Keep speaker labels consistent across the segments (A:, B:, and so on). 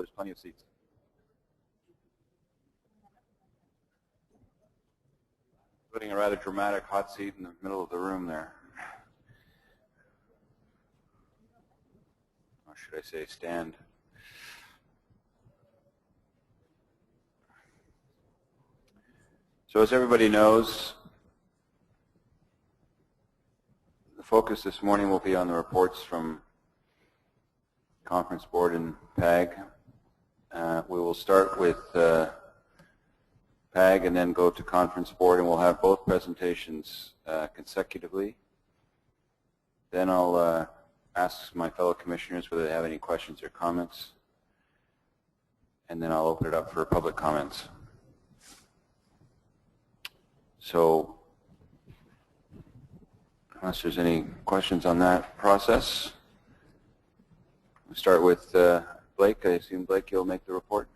A: there's plenty of seats. Putting a rather dramatic hot seat in the middle of the room there. Or should I say stand? So as everybody knows, the focus this morning will be on the reports from Conference Board and PAG. We will start with PAG and then go to Conference Board, and we'll have both presentations consecutively. Then I'll ask my fellow commissioners whether they have any questions or comments, and then I'll open it up for public comments. So, unless there's any questions on that process, we'll start with Blake. I assume, Blake, you'll make the report.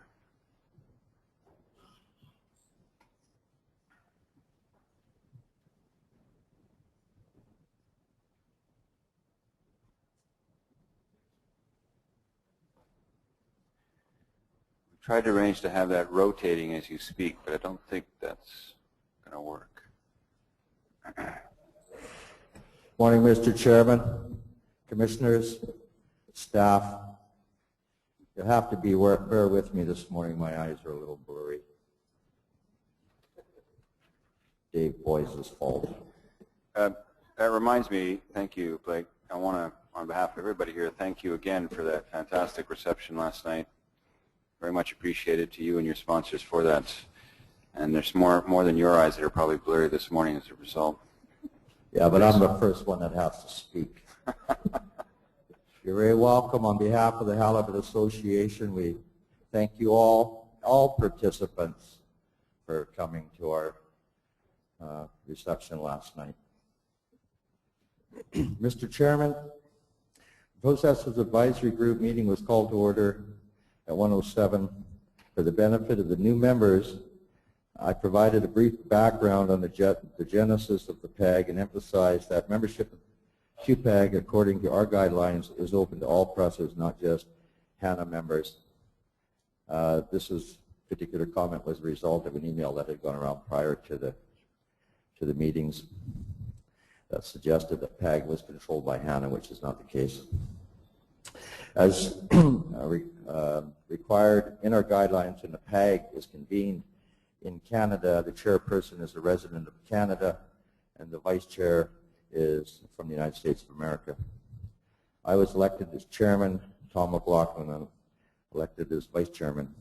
A: Tried to arrange to have that rotating as you speak, but I don't think that's going to work.
B: Morning, Mr. Chairman, Commissioners, staff. You'll have to bear with me this morning. My eyes are a little blurry. Dave Boyce's fault.
A: That reminds me, thank you, Blake. I want to, on behalf of everybody here, thank you again for that fantastic reception last night. Very much appreciated to you and your sponsors for that. And there's more than your eyes that are probably blurry this morning as a result.
B: Yeah, but I'm the first one that has to speak. You're very welcome. On behalf of the Halibut Association, we thank you all participants, for coming to our reception last night. Mr. Chairman, the Processors Advisory Group meeting was called to order at 1:07. For the benefit of the new members, I provided a brief background on the genesis of the PAG and emphasized that membership of QPAG, according to our guidelines, is open to all processors, not just HANA members. This particular comment was a result of an email that had gone around prior to the meetings that suggested that PAG was controlled by HANA, which is not the case. As required in our guidelines, when the PAG is convened in Canada, the chairperson is a resident of Canada, and the vice chair is from the United States of America. I was elected as chairman, Tom McLaughlin elected as vice chairman.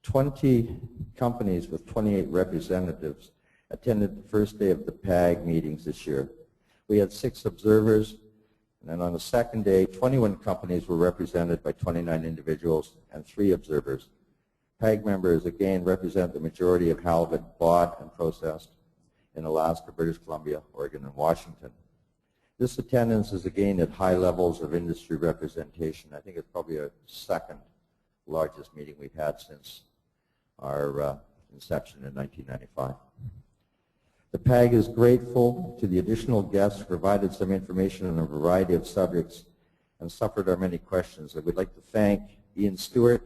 B: 20 companies with 28 representatives attended the first day of the PAG meetings this year. We had 6 observers. And then on the second day, 21 companies were represented by 29 individuals and 3 observers. PAG members, again, represent the majority of halibut bought and processed in Alaska, British Columbia, Oregon, and Washington. This attendance is, again, at high levels of industry representation. I think it's probably our second largest meeting we've had since our inception in 1995. The PAG is grateful to the additional guests who provided some information on a variety of subjects and suffered our many questions. I would like to thank Ian Stewart,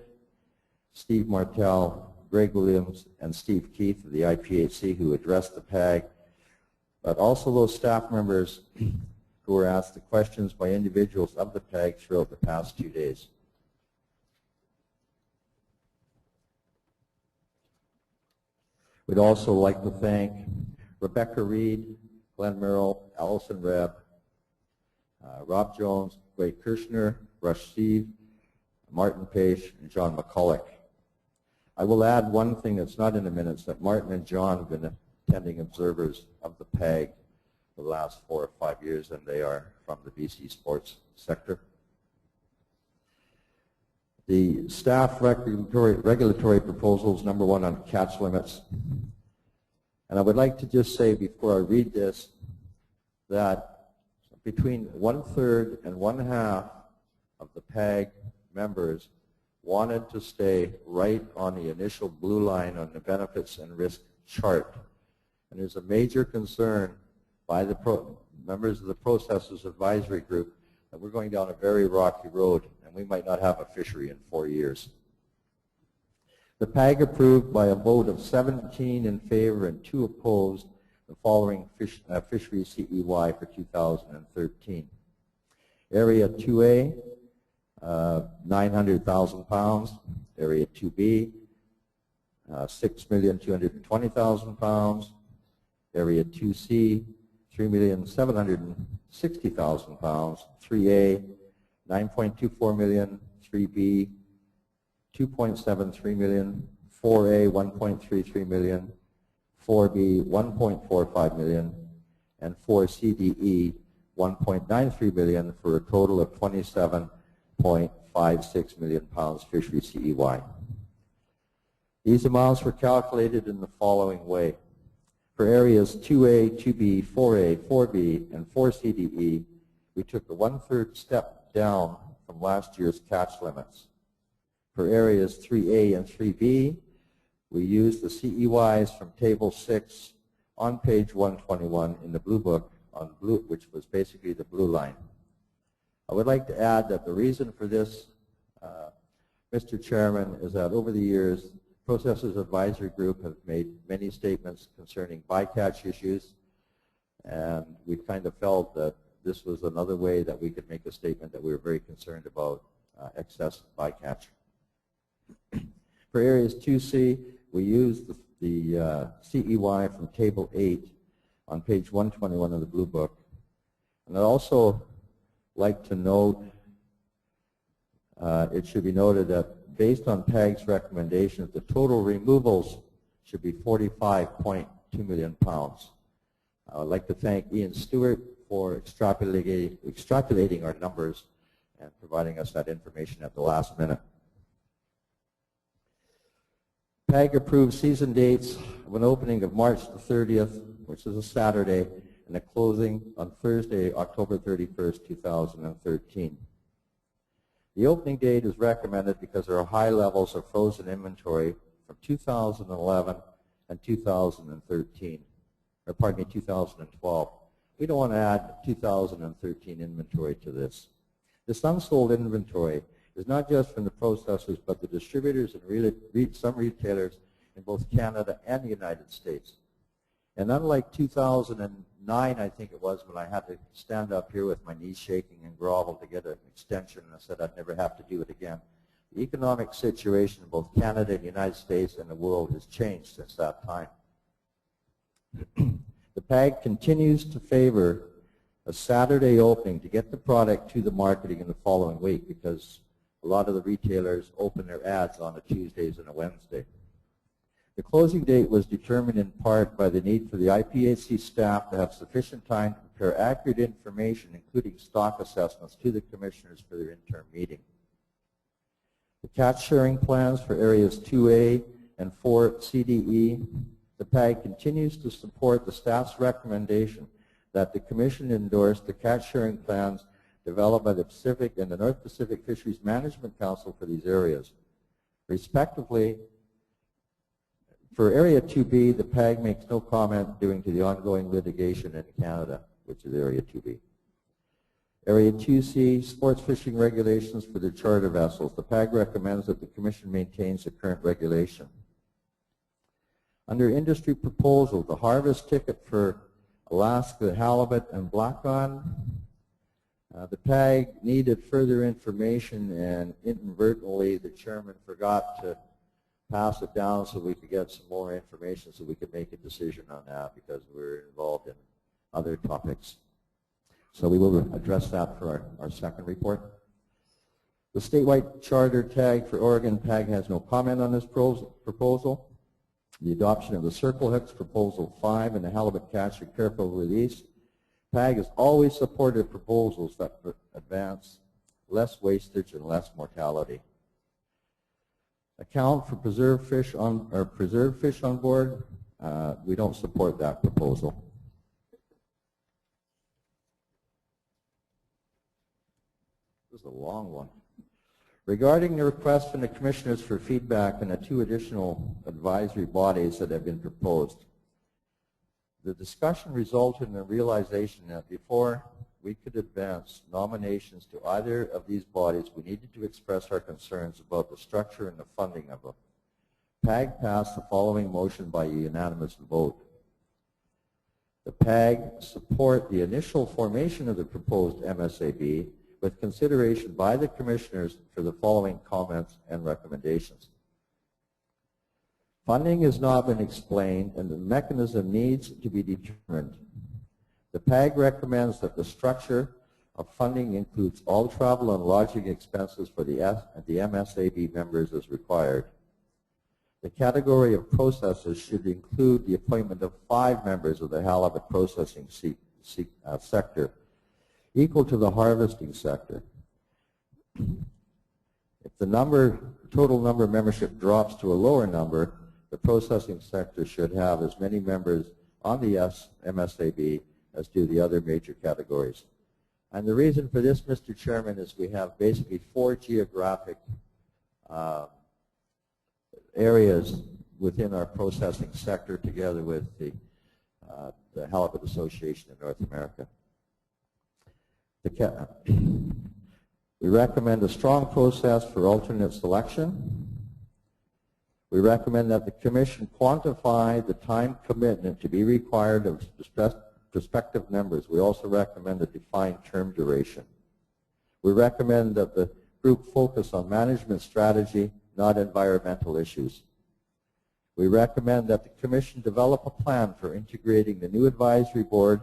B: Steve Martell, Greg Williams, and Steve Keith of the IPHC who addressed the PAG, but also those staff members who were asked the questions by individuals of the PAG throughout the past 2 days. We'd also like to thank Rebecca Reed, Glenn Merrill, Allison Rebb, Rob Jones, Greg Kirshner, Rush Steve, Martin Page, and John McCulloch. I will add one thing that's not in the minutes, that Martin and John have been attending observers of the PAG for the last 4 or 5 years, and they are from the BC sports sector. The staff regulatory proposals, number 1 on catch limits. And I would like to just say before I read this that between 1/3 and 1/2 of the PAG members wanted to stay right on the initial blue line on the benefits and risk chart. And there's a major concern by the members of the Processors Advisory Group that we're going down a very rocky road, and we might not have a fishery in 4 years. The PAG approved by a vote of 17 in favor and 2 opposed the following fishery CEY for 2013. Area 2A, 900,000 pounds. Area 2B, 6,220,000 pounds. Area 2C, 3,760,000 pounds. 3A, 9.24 million. 3B, 2.73 million. 4A, 1.33 million. 4B, 1.45 million. And 4CDE, 1.93 million, for a total of 27.56 million pounds fishery CEY. These amounts were calculated in the following way. For areas 2A, 2B, 4A, 4B, and 4CDE, we took a 1/3 step down from last year's catch limits. For areas 3A and 3B, we used the CEYs from Table 6 on page 121 in the Blue Book, which was basically the blue line. I would like to add that the reason for this, Mr. Chairman, is that over the years, Processors Advisory Group have made many statements concerning bycatch issues, and we kind of felt that this was another way that we could make a statement that we were very concerned about excess bycatch. For areas 2C, we used the CEY from Table 8 on page 121 of the Blue Book. And I'd also like to note, it should be noted that based on PAG's recommendations, the total removals should be 45.2 million pounds. I would like to thank Ian Stewart for extrapolating our numbers and providing us that information at the last minute. PAG approved season dates of an opening of March the 30th, which is a Saturday, and a closing on Thursday, October 31st, 2013. The opening date is recommended because there are high levels of frozen inventory from 2011 and 2013, or pardon me, 2012. We don't want to add 2013 inventory to this. This unsold inventory is not just from the processors, but the distributors and some retailers in both Canada and the United States. And unlike 2009, I think it was, when I had to stand up here with my knees shaking and grovel to get an extension, and I said I'd never have to do it again, the economic situation in both Canada and the United States and the world has changed since that time. The PAG continues to favor a Saturday opening to get the product to the marketing in the following week, because a lot of the retailers open their ads on a Tuesdays and a Wednesday. The closing date was determined in part by the need for the IPHC staff to have sufficient time to prepare accurate information, including stock assessments, to the commissioners for their interim meeting. The catch sharing plans for areas 2A and 4 CDE, the PAG continues to support the staff's recommendation that the Commission endorse the catch sharing plans developed by the Pacific and the North Pacific Fisheries Management Council for these areas. Respectively, for Area 2B, the PAG makes no comment due to the ongoing litigation in Canada, which is Area 2B. Area 2C, sports fishing regulations for the charter vessels. The PAG recommends that the Commission maintains the current regulation. Under industry proposal, the harvest ticket for Alaska halibut and blackcod, the PAG needed further information, and inadvertently the chairman forgot to pass it down so we could get some more information so we could make a decision on that, because we're involved in other topics. So we will address that for our second report. The statewide charter tag for Oregon, PAG has no comment on this proposal. The adoption of the circle hooks, Proposal 5, and the halibut catch and careful release. PAG has always supported proposals that advance less wastage and less mortality. Account for preserved fish on board. We don't support that proposal. This is a long one. Regarding the request from the commissioners for feedback on the 2 additional advisory bodies that have been proposed, the discussion resulted in the realization that before we could advance nominations to either of these bodies, we needed to express our concerns about the structure and the funding of them. PAG passed the following motion by a unanimous vote. The PAG support the initial formation of the proposed MSAB with consideration by the Commissioners for the following comments and recommendations. Funding has not been explained and the mechanism needs to be determined. The PAG recommends that the structure of funding includes all travel and lodging expenses for the MSAB members as required. The category of processors should include the appointment of 5 members of the halibut processing sector, equal to the harvesting sector. If the total number of membership drops to a lower number, the processing sector should have as many members on the MSAB as do the other major categories. And the reason for this, Mr. Chairman, is we have basically 4 geographic areas within our processing sector together with the Halibut Association in North America. We recommend a strong process for alternate selection. We recommend that the Commission quantify the time commitment to be required of prospective members. We also recommend a defined term duration. We recommend that the group focus on management strategy, not environmental issues. We recommend that the Commission develop a plan for integrating the new advisory board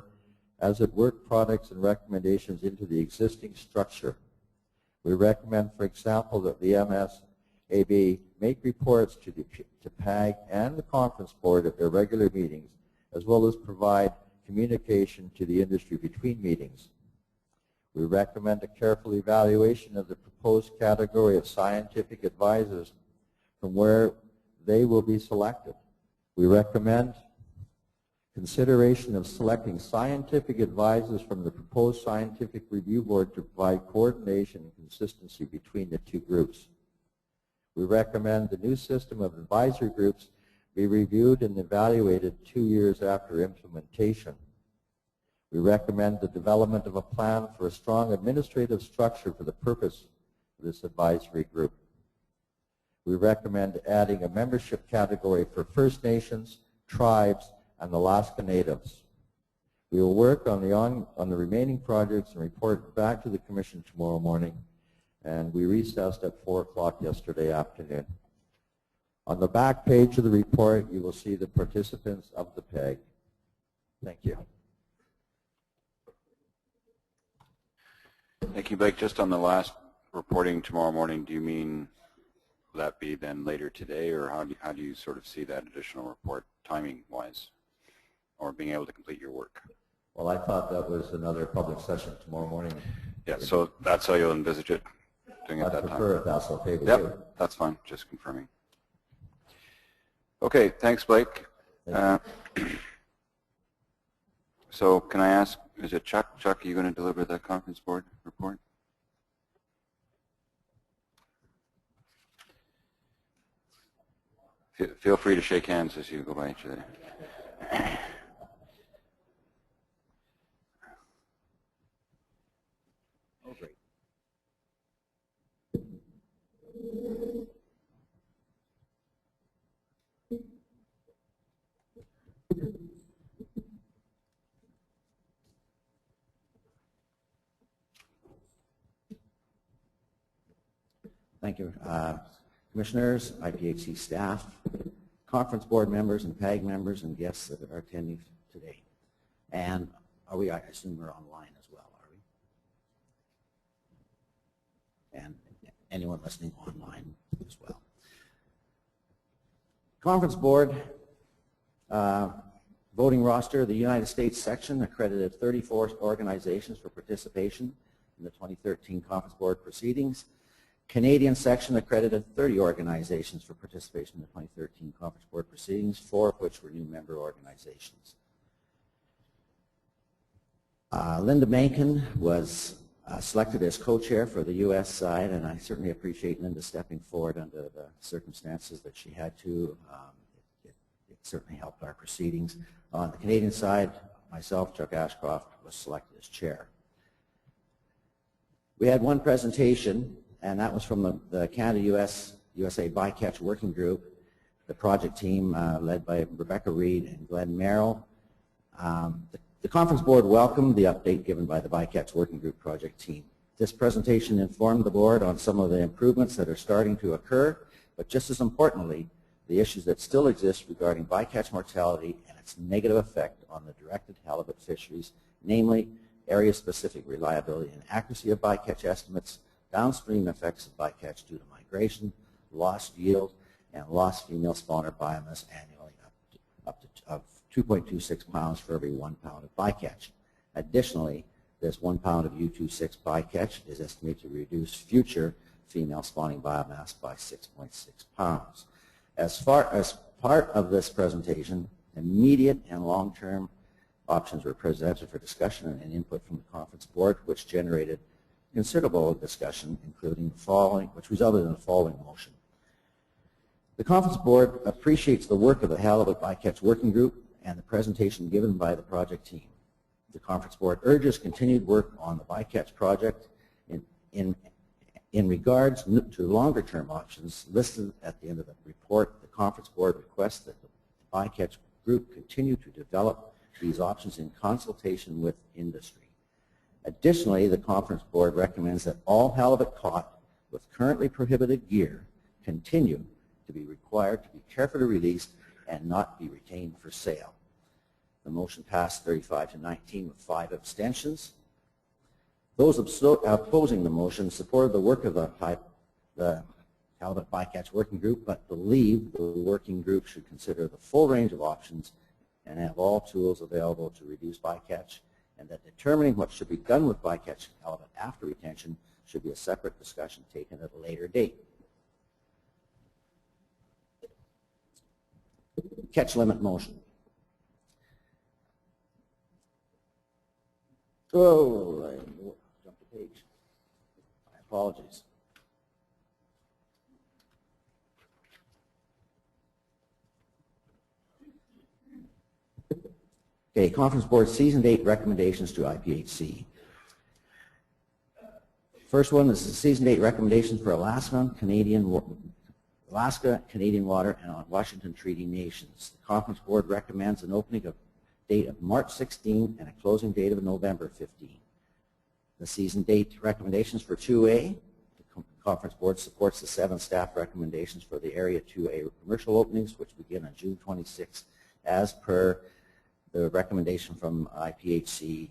B: as it work products and recommendations into the existing structure. We recommend, for example, that the MSAB make reports to PAG and the conference board at their regular meetings, as well as provide communication to the industry between meetings. We recommend a careful evaluation of the proposed category of scientific advisors from where they will be selected. We recommend consideration of selecting scientific advisors from the proposed scientific review board to provide coordination and consistency between the 2 groups. We recommend the new system of advisory groups be reviewed and evaluated 2 years after implementation. We recommend the development of a plan for a strong administrative structure for the purpose of this advisory group. We recommend adding a membership category for First Nations, tribes, and Alaska Natives. We will work on the remaining projects and report back to the Commission tomorrow morning, and we recessed at 4 o'clock yesterday afternoon. On the back page of the report, you will see the participants of the PAG. Thank you.
A: Thank you, Blake. Just on the last reporting tomorrow morning, do you mean will that be then later today, or how do you sort of see that additional report timing-wise, or being able to complete your work?
B: Well, I thought that was another public session tomorrow morning.
A: Yeah, so that's how you'll envisage it, doing it that time?
B: I prefer if that's okay with you.
A: Yep, that's fine, just confirming. Okay, thanks, Blake. So can I ask, is it Chuck? Chuck, are you going to deliver the conference board report? Feel free to shake hands as you go by each other.
B: Oh, great.
C: Thank you. Commissioners, IPHC staff, conference board members and PAG members and guests that are attending today. And I assume we're online as well, are we? And anyone listening online as well. Conference board, voting roster, the United States section accredited 34 organizations for participation in the 2013 conference board proceedings. Canadian section accredited 30 organizations for participation in the 2013 conference board proceedings, 4 of which were new member organizations. Linda Mencken was selected as co-chair for the U.S. side, and I certainly appreciate Linda stepping forward under the circumstances that she had to. It certainly helped our proceedings. On the Canadian side, myself, Chuck Ashcroft, was selected as chair. We had one presentation, and that was from the Canada-USA Bycatch Working Group, the project team led by Rebecca Reed and Glenn Merrill. The conference board welcomed the update given by the Bycatch Working Group project team. This presentation informed the board on some of the improvements that are starting to occur, but just as importantly, the issues that still exist regarding bycatch mortality and its negative effect on the directed halibut fisheries, namely area-specific reliability and accuracy of bycatch estimates, downstream effects of bycatch due to migration, lost yield, and lost female spawner biomass annually up to 2.26 pounds for every 1 pound of bycatch. Additionally, this 1 pound of U26 bycatch is estimated to reduce future female spawning biomass by 6.6 pounds. As part of this presentation, immediate and long-term options were presented for discussion and input from the conference board, which generated considerable discussion, including the following, which resulted in the following motion. The conference board appreciates the work of the Halibut Bycatch Working Group and the presentation given by the project team. The conference board urges continued work on the bycatch project in regards to longer-term options listed at the end of the report. The conference board requests that the bycatch group continue to develop these options in consultation with industry. Additionally, the conference board recommends that all halibut caught with currently prohibited gear continue to be required to be carefully released and not be retained for sale. The motion passed 35 to 19 with 5 abstentions. Those opposing the motion supported the work of the Halibut Bycatch Working Group, but believe the working group should consider the full range of options and have all tools available to reduce bycatch, and that determining what should be done with bycatch halibut after retention should be a separate discussion taken at a later date. Catch limit motion. Oh, I jumped a page. My apologies. Okay, conference board season date recommendations to IPHC. First one is the season date recommendations for Alaska, Canadian water, and Washington Treaty Nations. The conference board recommends an opening date of March 16 and a closing date of November 15. The season date recommendations for 2A. The conference board supports the 7 staff recommendations for the Area 2A commercial openings, which begin on June 26, as per the recommendation from IPHC,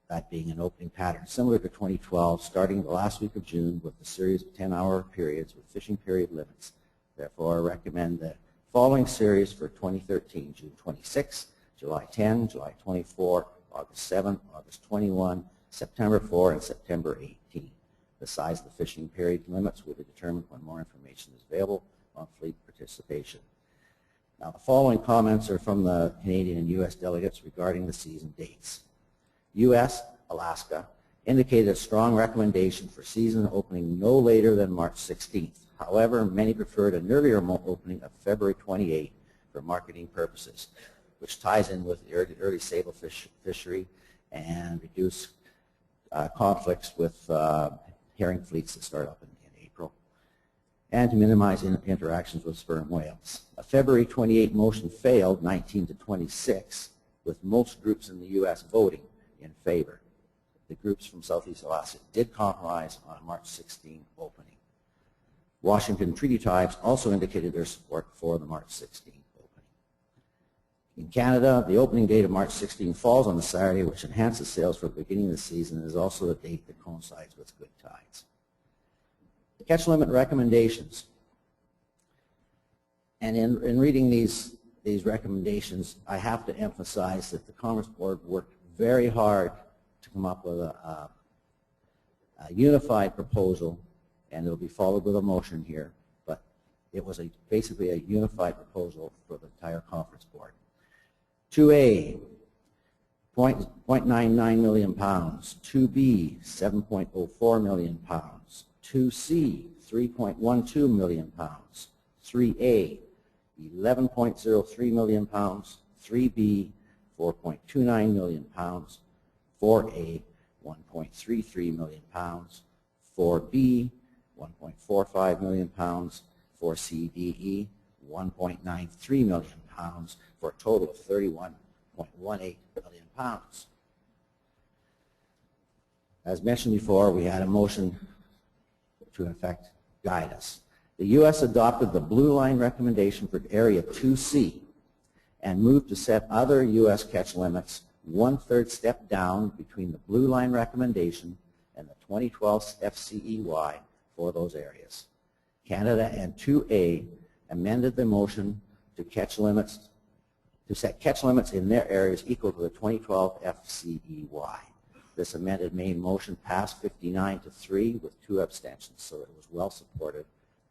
C: that being an opening pattern similar to 2012, starting the last week of June with a series of 10-hour periods with fishing period limits. Therefore, I recommend the following series for 2013: June 26, July 10, July 24, August 7, August 21, September 4, and September 18. The size of the fishing period limits will be determined when more information is available on fleet participation. Now, the following comments are from the Canadian and U.S. delegates regarding the season dates. U.S., Alaska, indicated a strong recommendation for season opening no later than March 16th. However, many preferred an earlier opening of February 28 for marketing purposes, which ties in with the early sable fishery and reduce conflicts with herring fleets that start up in April, and to minimize interactions with sperm whales. A February 28 motion failed 19 to 26, with most groups in the U.S. voting in favor. The groups from Southeast Alaska did compromise on a March 16 opening. Washington Treaty Tribes also indicated their support for the March 16 opening. In Canada, the opening date of March 16 falls on a Saturday, which enhances sales for the beginning of the season and is also the date that coincides with good tides. Catch limit recommendations. And in reading these recommendations, I have to emphasize that the Commerce Board worked very hard to come up with a unified proposal, and it will be followed with a motion here, but it was basically a unified proposal for the entire Conference Board. 2A, 0.99 million pounds. 2B, 7.04 million pounds. 2C, 3.12 million pounds. 3A, 11.03 million pounds. 3B, 4.29 million pounds. 4A, 1.33 million pounds. 4B, 1.45 million pounds. 4CDE, 1.93 million pounds, for a total of 31.18 million pounds. As mentioned before, we had a motion to, in fact, guide us. The U.S. adopted the blue line recommendation for Area 2C and moved to set other U.S. catch limits 1/3 step down between the blue line recommendation and the 2012 FCEY for those areas. Canada and 2A amended the motion to set catch limits in their areas equal to the 2012 FCEY. This amended main motion passed 59-3 with 2 abstentions, so it was well supported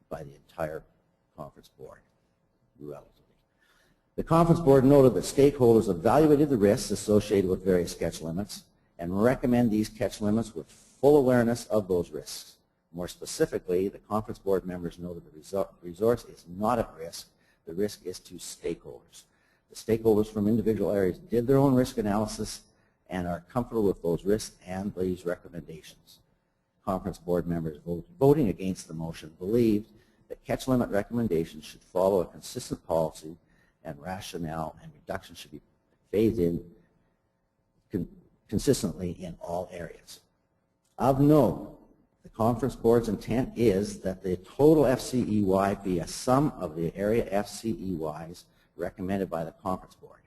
C: by the entire conference board, relatively. The conference board noted that stakeholders evaluated the risks associated with various catch limits and recommend these catch limits with full awareness of those risks. More specifically, the conference board members noted the resource is not at risk. The risk is to stakeholders. The stakeholders from individual areas did their own risk analysis and are comfortable with those risks and these recommendations. Conference board members voting against the motion believed that catch limit recommendations should follow a consistent policy and rationale, and reduction should be phased in consistently in all areas. Of note, the conference board's intent is that the total FCEY be a sum of the area FCEYs recommended by the conference board,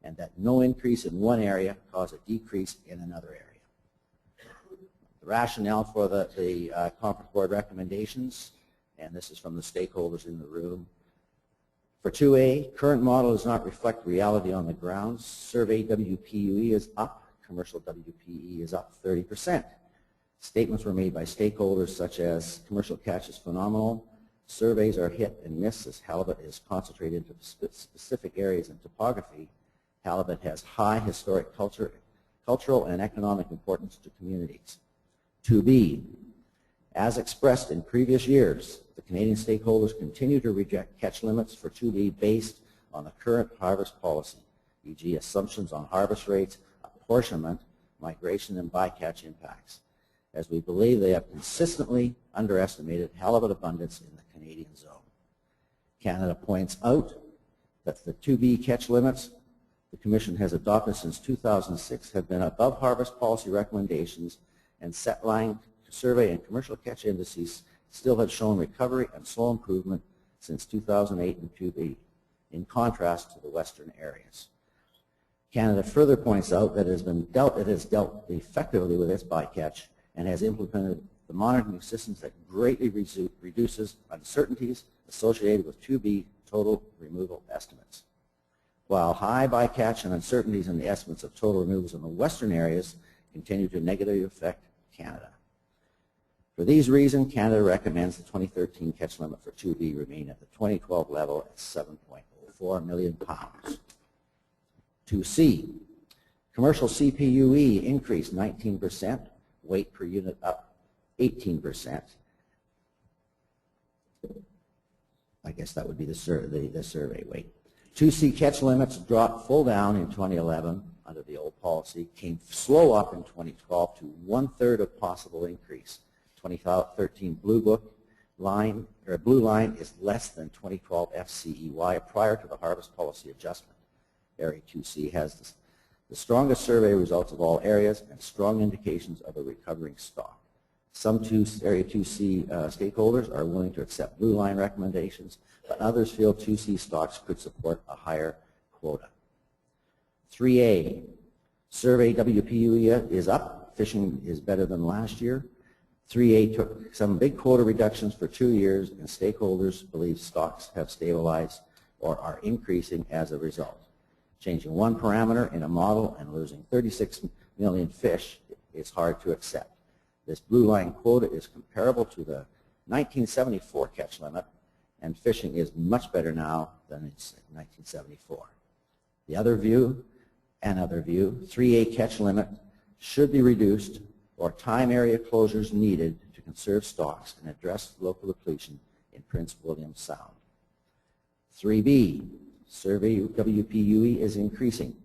C: and that no increase in one area cause a decrease in another area. The rationale for the conference board recommendations, and this is from the stakeholders in the room. For 2A, current model does not reflect reality on the ground. Survey WPUE is up, commercial WPE is up 30%. Statements were made by stakeholders such as commercial catch is phenomenal, surveys are hit and miss as halibut is concentrated into specific areas and topography. Halibut has high historic cultural and economic importance to communities. 2B, as expressed in previous years, the Canadian stakeholders continue to reject catch limits for 2B based on the current harvest policy, e.g. assumptions on harvest rates, apportionment, migration, and bycatch impacts, as we believe they have consistently underestimated halibut abundance in the Canadian zone. Canada points out that the 2B catch limits the Commission has adopted since 2006 have been above harvest policy recommendations, and set line survey and commercial catch indices still have shown recovery and slow improvement since 2008 and 2B, in contrast to the western areas. Canada further points out that it has dealt effectively with its bycatch and has implemented the monitoring systems that greatly reduces uncertainties associated with 2B total removal estimates. While high bycatch and uncertainties in the estimates of total removals in the western areas continue to negatively affect Canada. For these reasons, Canada recommends the 2013 catch limit for 2B remain at the 2012 level at 7.04 million pounds. 2C, commercial CPUE increased 19%, weight per unit up 18%. I guess that would be the survey weight. 2C catch limits dropped full down in 2011 under the old policy, came slow up in 2012 to 1/3 of possible increase. 2013 blue line is less than 2012 FCEY prior to the harvest policy adjustment. Area 2C has the strongest survey results of all areas and strong indications of a recovering stock. Some Area 2C stakeholders are willing to accept blue line recommendations, but others feel 2C stocks could support a higher quota. 3A, survey WPUE is up, fishing is better than last year. 3A took some big quota reductions for 2 years, and stakeholders believe stocks have stabilized or are increasing as a result. Changing one parameter in a model and losing 36 million fish is hard to accept. This blue line quota is comparable to the 1974 catch limit, and fishing is much better now than in 1974. Another view, 3A catch limit should be reduced or time area closures needed to conserve stocks and address local depletion in Prince William Sound. 3B, survey WPUE is increasing.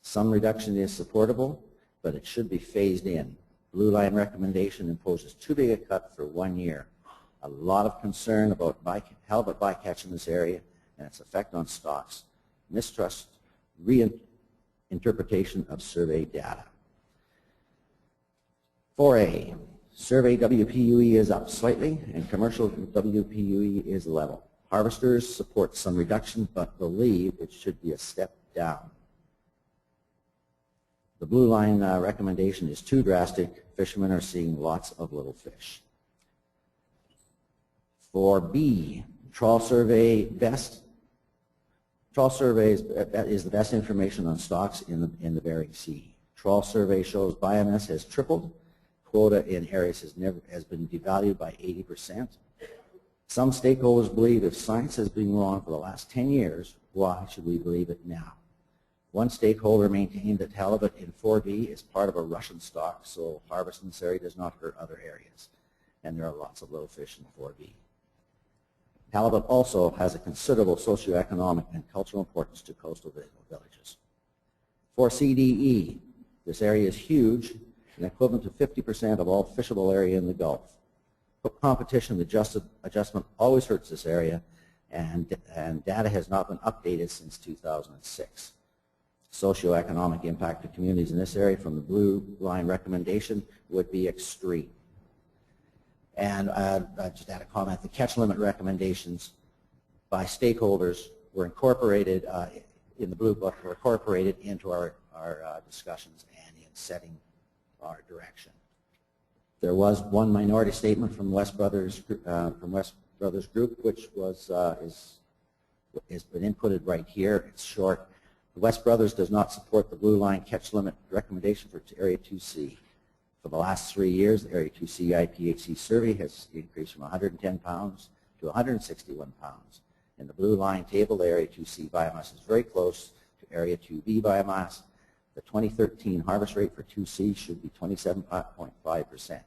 C: Some reduction is supportable, but it should be phased in. blue line recommendation imposes too big a cut for 1 year. A lot of concern about halibut bycatch in this area and its effect on stocks. Mistrust reinterpretation of survey data. 4A, survey WPUE is up slightly and commercial WPUE is level. Harvesters support some reduction but believe it should be a step down. The blue line recommendation is too drastic. Fishermen are seeing lots of little fish. For B, trawl survey is the best information on stocks in the Bering Sea. Trawl survey shows biomass has tripled. Quota in areas has been devalued by 80%. Some stakeholders believe if science has been wrong for the last 10 years, why should we believe it now? One stakeholder maintained that halibut in 4B is part of a Russian stock, so harvest in this area does not hurt other areas. And there are lots of little fish in 4B. Halibut also has a considerable socioeconomic and cultural importance to coastal villages. For CDE, this area is huge and equivalent to 50% of all fishable area in the Gulf. Competition adjustment always hurts this area, and data has not been updated since 2006. Socioeconomic impact to communities in this area from the blue line recommendation would be extreme. And just add a comment, the catch limit recommendations by stakeholders were incorporated in the Blue Book, were incorporated into our discussions and in setting our direction. There was one minority statement from West Brothers Group, which has been inputted right here. It's short. The West Brothers does not support the blue line catch limit recommendation for Area 2C. For the last 3 years, the Area 2C IPHC survey has increased from 110 pounds to 161 pounds. In the blue line table, the Area 2C biomass is very close to Area 2B biomass. The 2013 harvest rate for 2C should be 27.5%.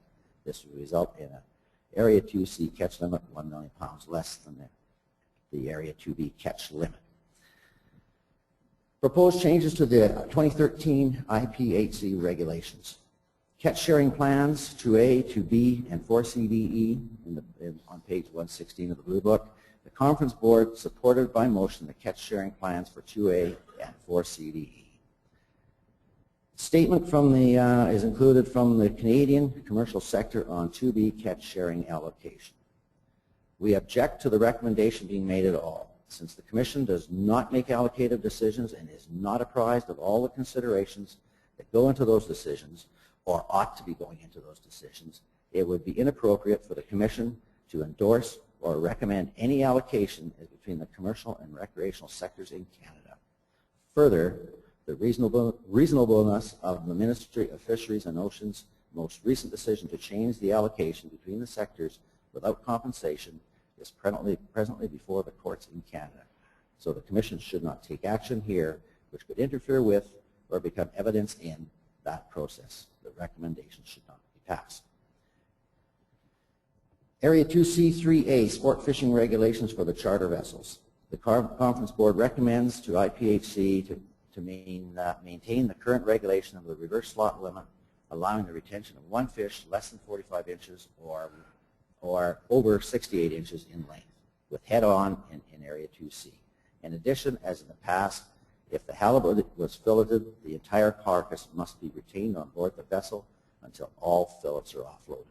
C: This would result in an Area 2C catch limit 1 million pounds less than the Area 2B catch limit. Proposed changes to the 2013 IPHC regulations. Catch sharing plans 2A, 2B, and 4CDE on page 116 of the Blue Book. The Conference Board supported by motion the catch sharing plans for 2A and 4CDE. Statement from the is included from the Canadian commercial sector on 2B catch sharing allocation. We object to the recommendation being made at all. Since the Commission does not make allocative decisions and is not apprised of all the considerations that go into those decisions, or ought to be going into those decisions, it would be inappropriate for the Commission to endorse or recommend any allocation between the commercial and recreational sectors in Canada. Further, the reasonableness of the Ministry of Fisheries and Oceans' most recent decision to change the allocation between the sectors without compensation is presently before the courts in Canada. So the Commission should not take action here which could interfere with or become evidence in that process. The recommendation should not be passed. Area 2C3A, sport fishing regulations for the charter vessels. The Conference Board recommends to IPHC to maintain the current regulation of the reverse slot limit, allowing the retention of one fish less than 45 inches or over 68 inches in length, with head-on in Area 2C. In addition, as in the past, if the halibut was filleted, the entire carcass must be retained on board the vessel until all fillets are offloaded.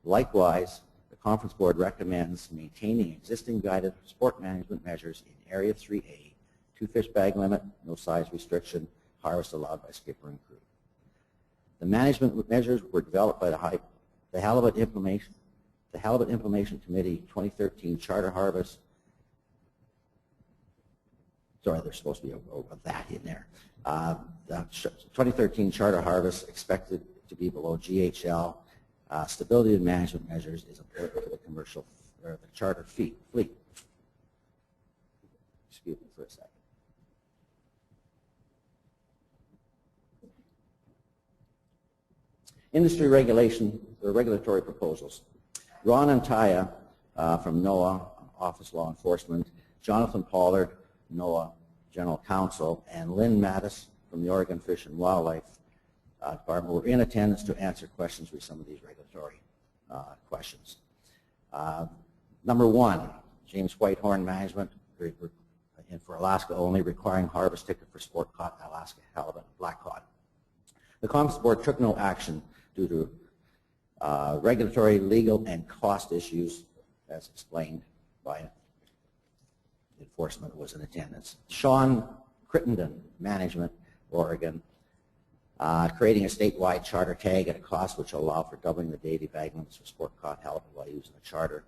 C: Likewise, the Conference Board recommends maintaining existing guided sport management measures in Area 3A, 2 fish bag limit, no size restriction, harvest allowed by skipper and crew. The management measures were developed by the Halibut Implementation Committee 2013 Charter Harvest. Sorry, there's supposed to be a that in there. The 2013 Charter Harvest expected to be below GHL. Stability and management measures is important for the commercial or the charter fleet. Excuse me for a second. Industry regulation or regulatory proposals. Ron and Taya from NOAA, Office Law Enforcement, Jonathan Pollard, NOAA General Counsel, and Lynn Mattis from the Oregon Fish and Wildlife department were in attendance to answer questions with some of these regulatory questions. Number one, James Whitehorn Management, and for Alaska only, requiring harvest ticket for sport cod, Alaska halibut, black cod. The Conference Board took no action due to regulatory, legal, and cost issues, as explained by enforcement was in attendance. Sean Crittenden Management, Oregon, creating a statewide charter tag at a cost which will allow for doubling the daily bag limits for sport cod halibut while using a charter.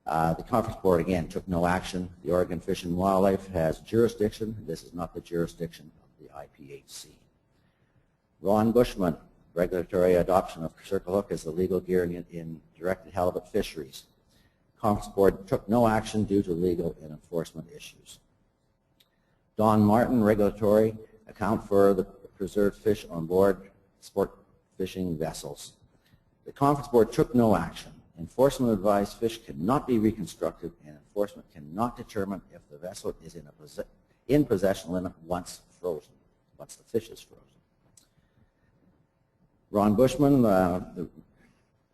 C: The Conference Board, again, took no action. The Oregon Fish and Wildlife has jurisdiction. This is not the jurisdiction of the IPHC. Ron Bushman, regulatory adoption of circle hook as the legal gear in directed halibut fisheries. Conference Board took no action due to legal and enforcement issues. Don Martin, regulatory account for the preserved fish on board sport fishing vessels. The Conference Board took no action. Enforcement advised fish cannot be reconstructed, and enforcement cannot determine if the vessel is in possession limit once frozen, once the fish is frozen. Ron Bushman,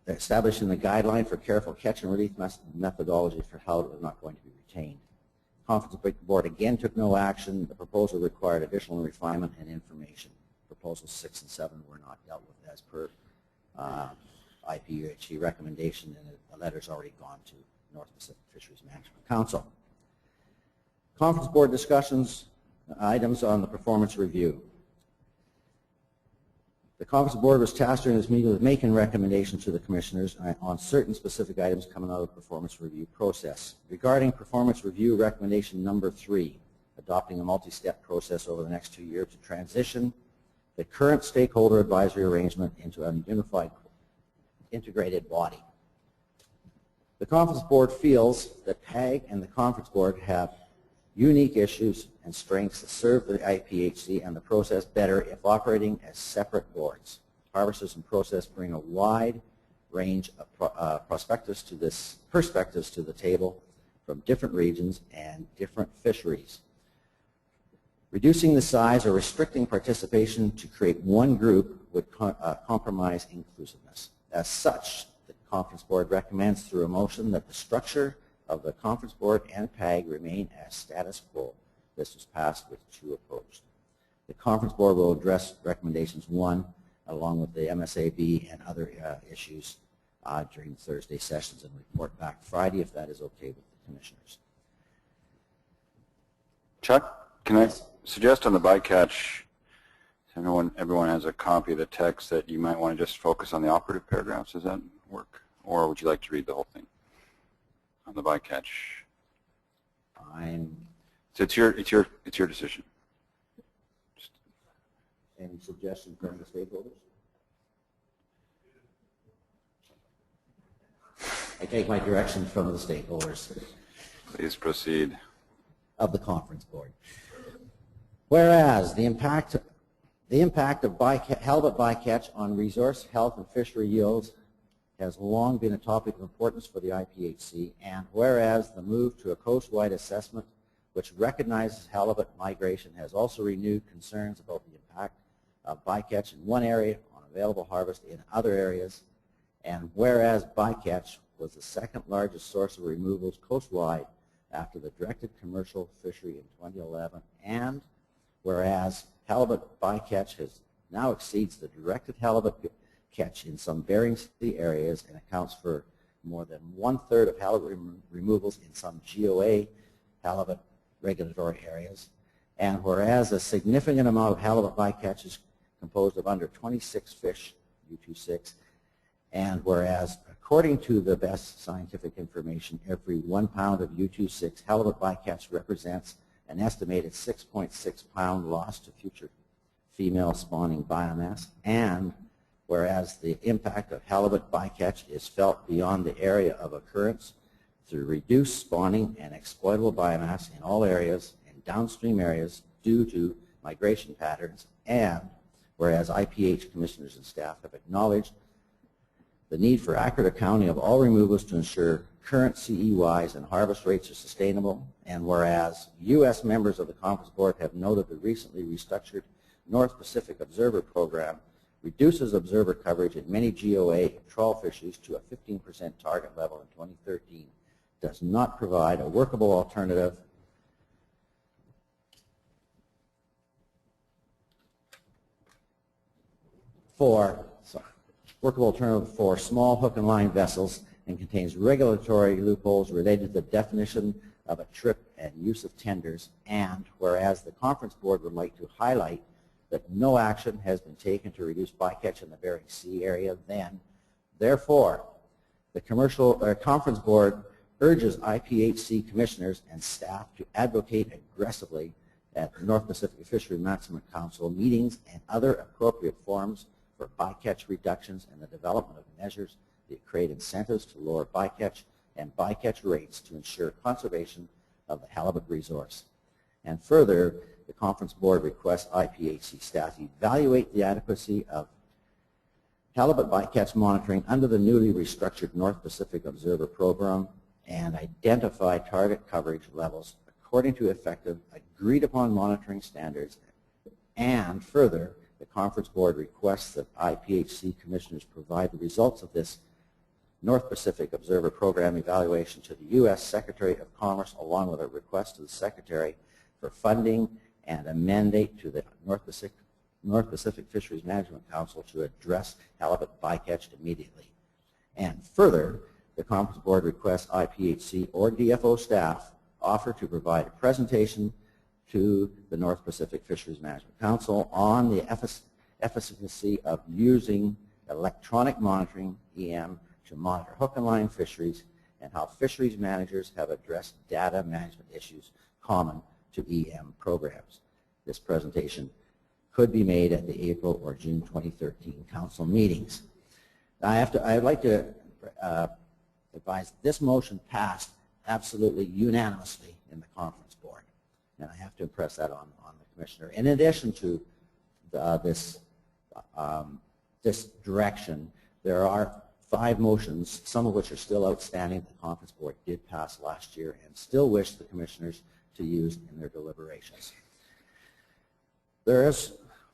C: establishing the guideline for careful catch and release methodology for halibut is not going to be retained. Conference Board again took no action. The proposal required additional refinement and information. Proposals 6 and 7 were not dealt with as per IPHC recommendation, and a letter's already gone to North Pacific Fisheries Management Council. Conference Board discussions, items on the performance review. The Conference Board was tasked during this meeting with making recommendations to the Commissioners on certain specific items coming out of the performance review process. Regarding performance review recommendation number 3, adopting a multi-step process over the next 2 years to transition the current stakeholder advisory arrangement into a unified integrated body. The Conference Board feels that PAG and the Conference Board have unique issues and strengths that serve the IPHC and the process better if operating as separate boards. Harvesters and process bring a wide range of perspectives to the table from different regions and different fisheries. Reducing the size or restricting participation to create one group would compromise inclusiveness. As such, the Conference Board recommends through a motion that the structure of the Conference Board and PAG remain as status quo. This was passed with 2 opposed. The Conference Board will address recommendations 1 along with the MSAB and other issues during Thursday sessions and report back Friday if that is okay with the Commissioners.
A: Chuck, can I suggest on the bycatch, everyone has a copy of the text, that you might want to just focus on the operative paragraphs? Does that work? Or would you like to read the whole thing on the bycatch? So it's your decision.
C: Any suggestions from the stakeholders? I take my direction from the stakeholders.
A: Please proceed.
C: Of the Conference Board. Whereas the impact of halibut bycatch on resource health and fishery yields has long been a topic of importance for the IPHC, and whereas the move to a coast-wide assessment which recognizes halibut migration has also renewed concerns about the impact of bycatch in one area on available harvest in other areas, and whereas bycatch was the second largest source of removals coastwide after the directed commercial fishery in 2011, and whereas halibut bycatch now exceeds the directed halibut catch in some Bering Sea areas and accounts for more than 1/3 of halibut removals in some GOA halibut regulatory areas, and whereas a significant amount of halibut bycatch is composed of under 26 fish, U26, and whereas according to the best scientific information, every 1 pound of U26 halibut bycatch represents an estimated 6.6 pound loss to future female spawning biomass, and whereas the impact of halibut bycatch is felt beyond the area of occurrence through reduced spawning and exploitable biomass in all areas and downstream areas due to migration patterns, and whereas IPH commissioners and staff have acknowledged the need for accurate accounting of all removals to ensure current CEYs and harvest rates are sustainable, and whereas U.S. members of the Conference Board have noted the recently restructured North Pacific Observer Program reduces observer coverage in many GOA trawl fisheries to a 15% target level in 2013, does not provide a workable alternative for small hook and line vessels, and contains regulatory loopholes related to the definition of a trip and use of tenders, and whereas the conference board would like to highlight that no action has been taken to reduce bycatch in the Bering Sea area, then, therefore, the conference board urges IPHC commissioners and staff to advocate aggressively at the North Pacific Fishery Management Council meetings and other appropriate forums for bycatch reductions and the development of measures that create incentives to lower bycatch and bycatch rates to ensure conservation of the halibut resource. And further, the conference board requests IPHC staff evaluate the adequacy of halibut bycatch monitoring under the newly restructured North Pacific Observer Program and identify target coverage levels according to effective, agreed-upon monitoring standards. And further, the conference board requests that IPHC commissioners provide the results of this North Pacific Observer Program evaluation to the U.S. Secretary of Commerce, along with a request to the Secretary for funding and a mandate to the North Pacific Fisheries Management Council to address halibut bycatch immediately. And further, the conference board requests IPHC or DFO staff offer to provide a presentation to the North Pacific Fisheries Management Council on the efficacy of using electronic monitoring, EM, to monitor hook and line fisheries, and how fisheries managers have addressed data management issues common to EM programs. This presentation could be made at the April or June 2013 council meetings. I'd like to advise this motion passed absolutely unanimously in the conference board, and I have to impress that on the commissioner. In addition to this direction, there are 5 motions, some of which are still outstanding, the conference board did pass last year and still wish the commissioners to use in their deliberations. There is,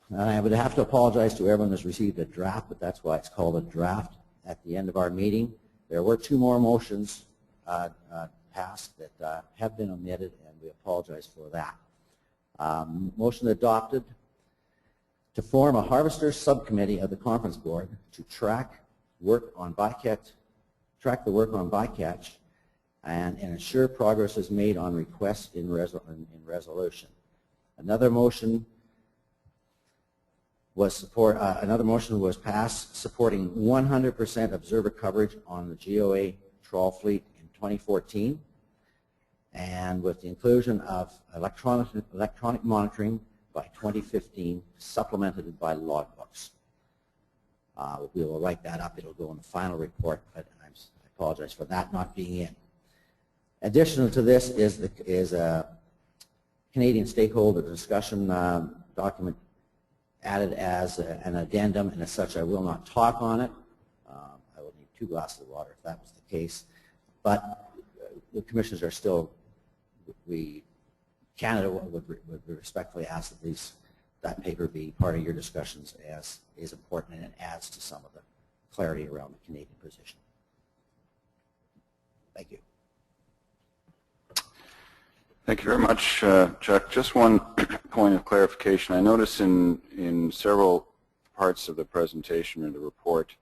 C: and I would have to apologize to everyone who's received a draft, but that's why it's called a draft at the end of our meeting. There were 2 more motions passed that have been omitted, and we apologize for that. Motion adopted to form a harvester subcommittee of the conference board to track the work on bycatch and ensure progress is made on requests in resolution. Another motion was passed supporting 100% observer coverage on the GOA trawl fleet in 2014, and with the inclusion of electronic monitoring by 2015, supplemented by logbooks. We will write that up. It'll go in the final report, but I apologize for that not being in. Additional to this is a Canadian stakeholder discussion document added as an addendum, and as such I will not talk on it. I will need 2 glasses of water if that was the case. But the commissioners are still, Canada would respectfully ask that that paper be part of your discussions, as is important, and it adds to some of the clarity around the Canadian position. Thank you.
A: Thank you very much, Chuck. Just one point of clarification. I notice in several parts of the presentation or the report,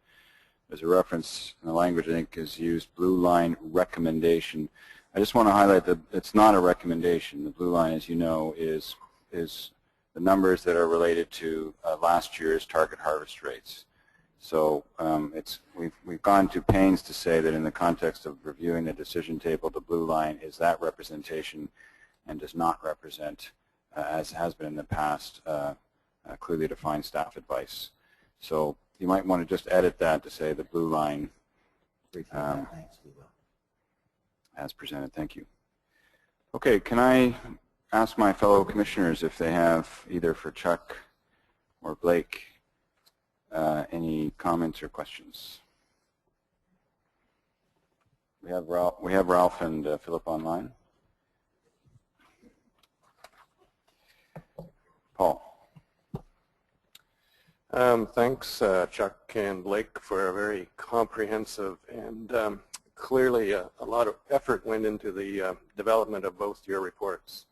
A: there's a reference in the language I think is used, blue line recommendation. I just want to highlight that it's not a recommendation. The blue line, as you know, is the numbers that are related to last year's target harvest rates. So we've gone to pains to say that in the context of reviewing the decision table, the blue line is that representation and does not represent, as has been in the past, clearly defined staff advice. So you might want to just edit that to say the blue line
C: Thanks, we will.
A: as presented. Thank you. Okay, can I ask my fellow commissioners if they have, either for Chuck or Blake, any comments or questions? We have Ralph and Philip online. Paul.
D: Thanks, Chuck and Blake, for a very comprehensive and clearly a lot of effort went into the development of both your reports.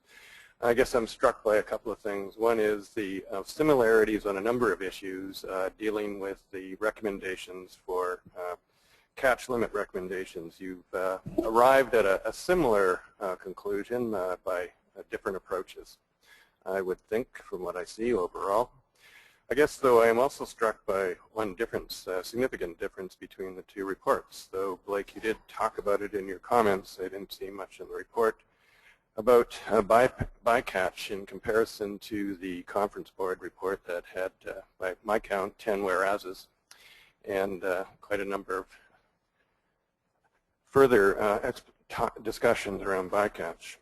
D: I guess I'm struck by a couple of things. One is the similarities on a number of issues dealing with the recommendations for catch limit recommendations. You've arrived at a similar conclusion by different approaches, I would think, from what I see overall. I guess, though, I am also struck by one difference, significant difference between the two reports. Though, Blake, you did talk about it in your comments, I didn't see much in the report, about bycatch in comparison to the conference board report that had, by my count, 10 whereases and quite a number of further discussions around bycatch.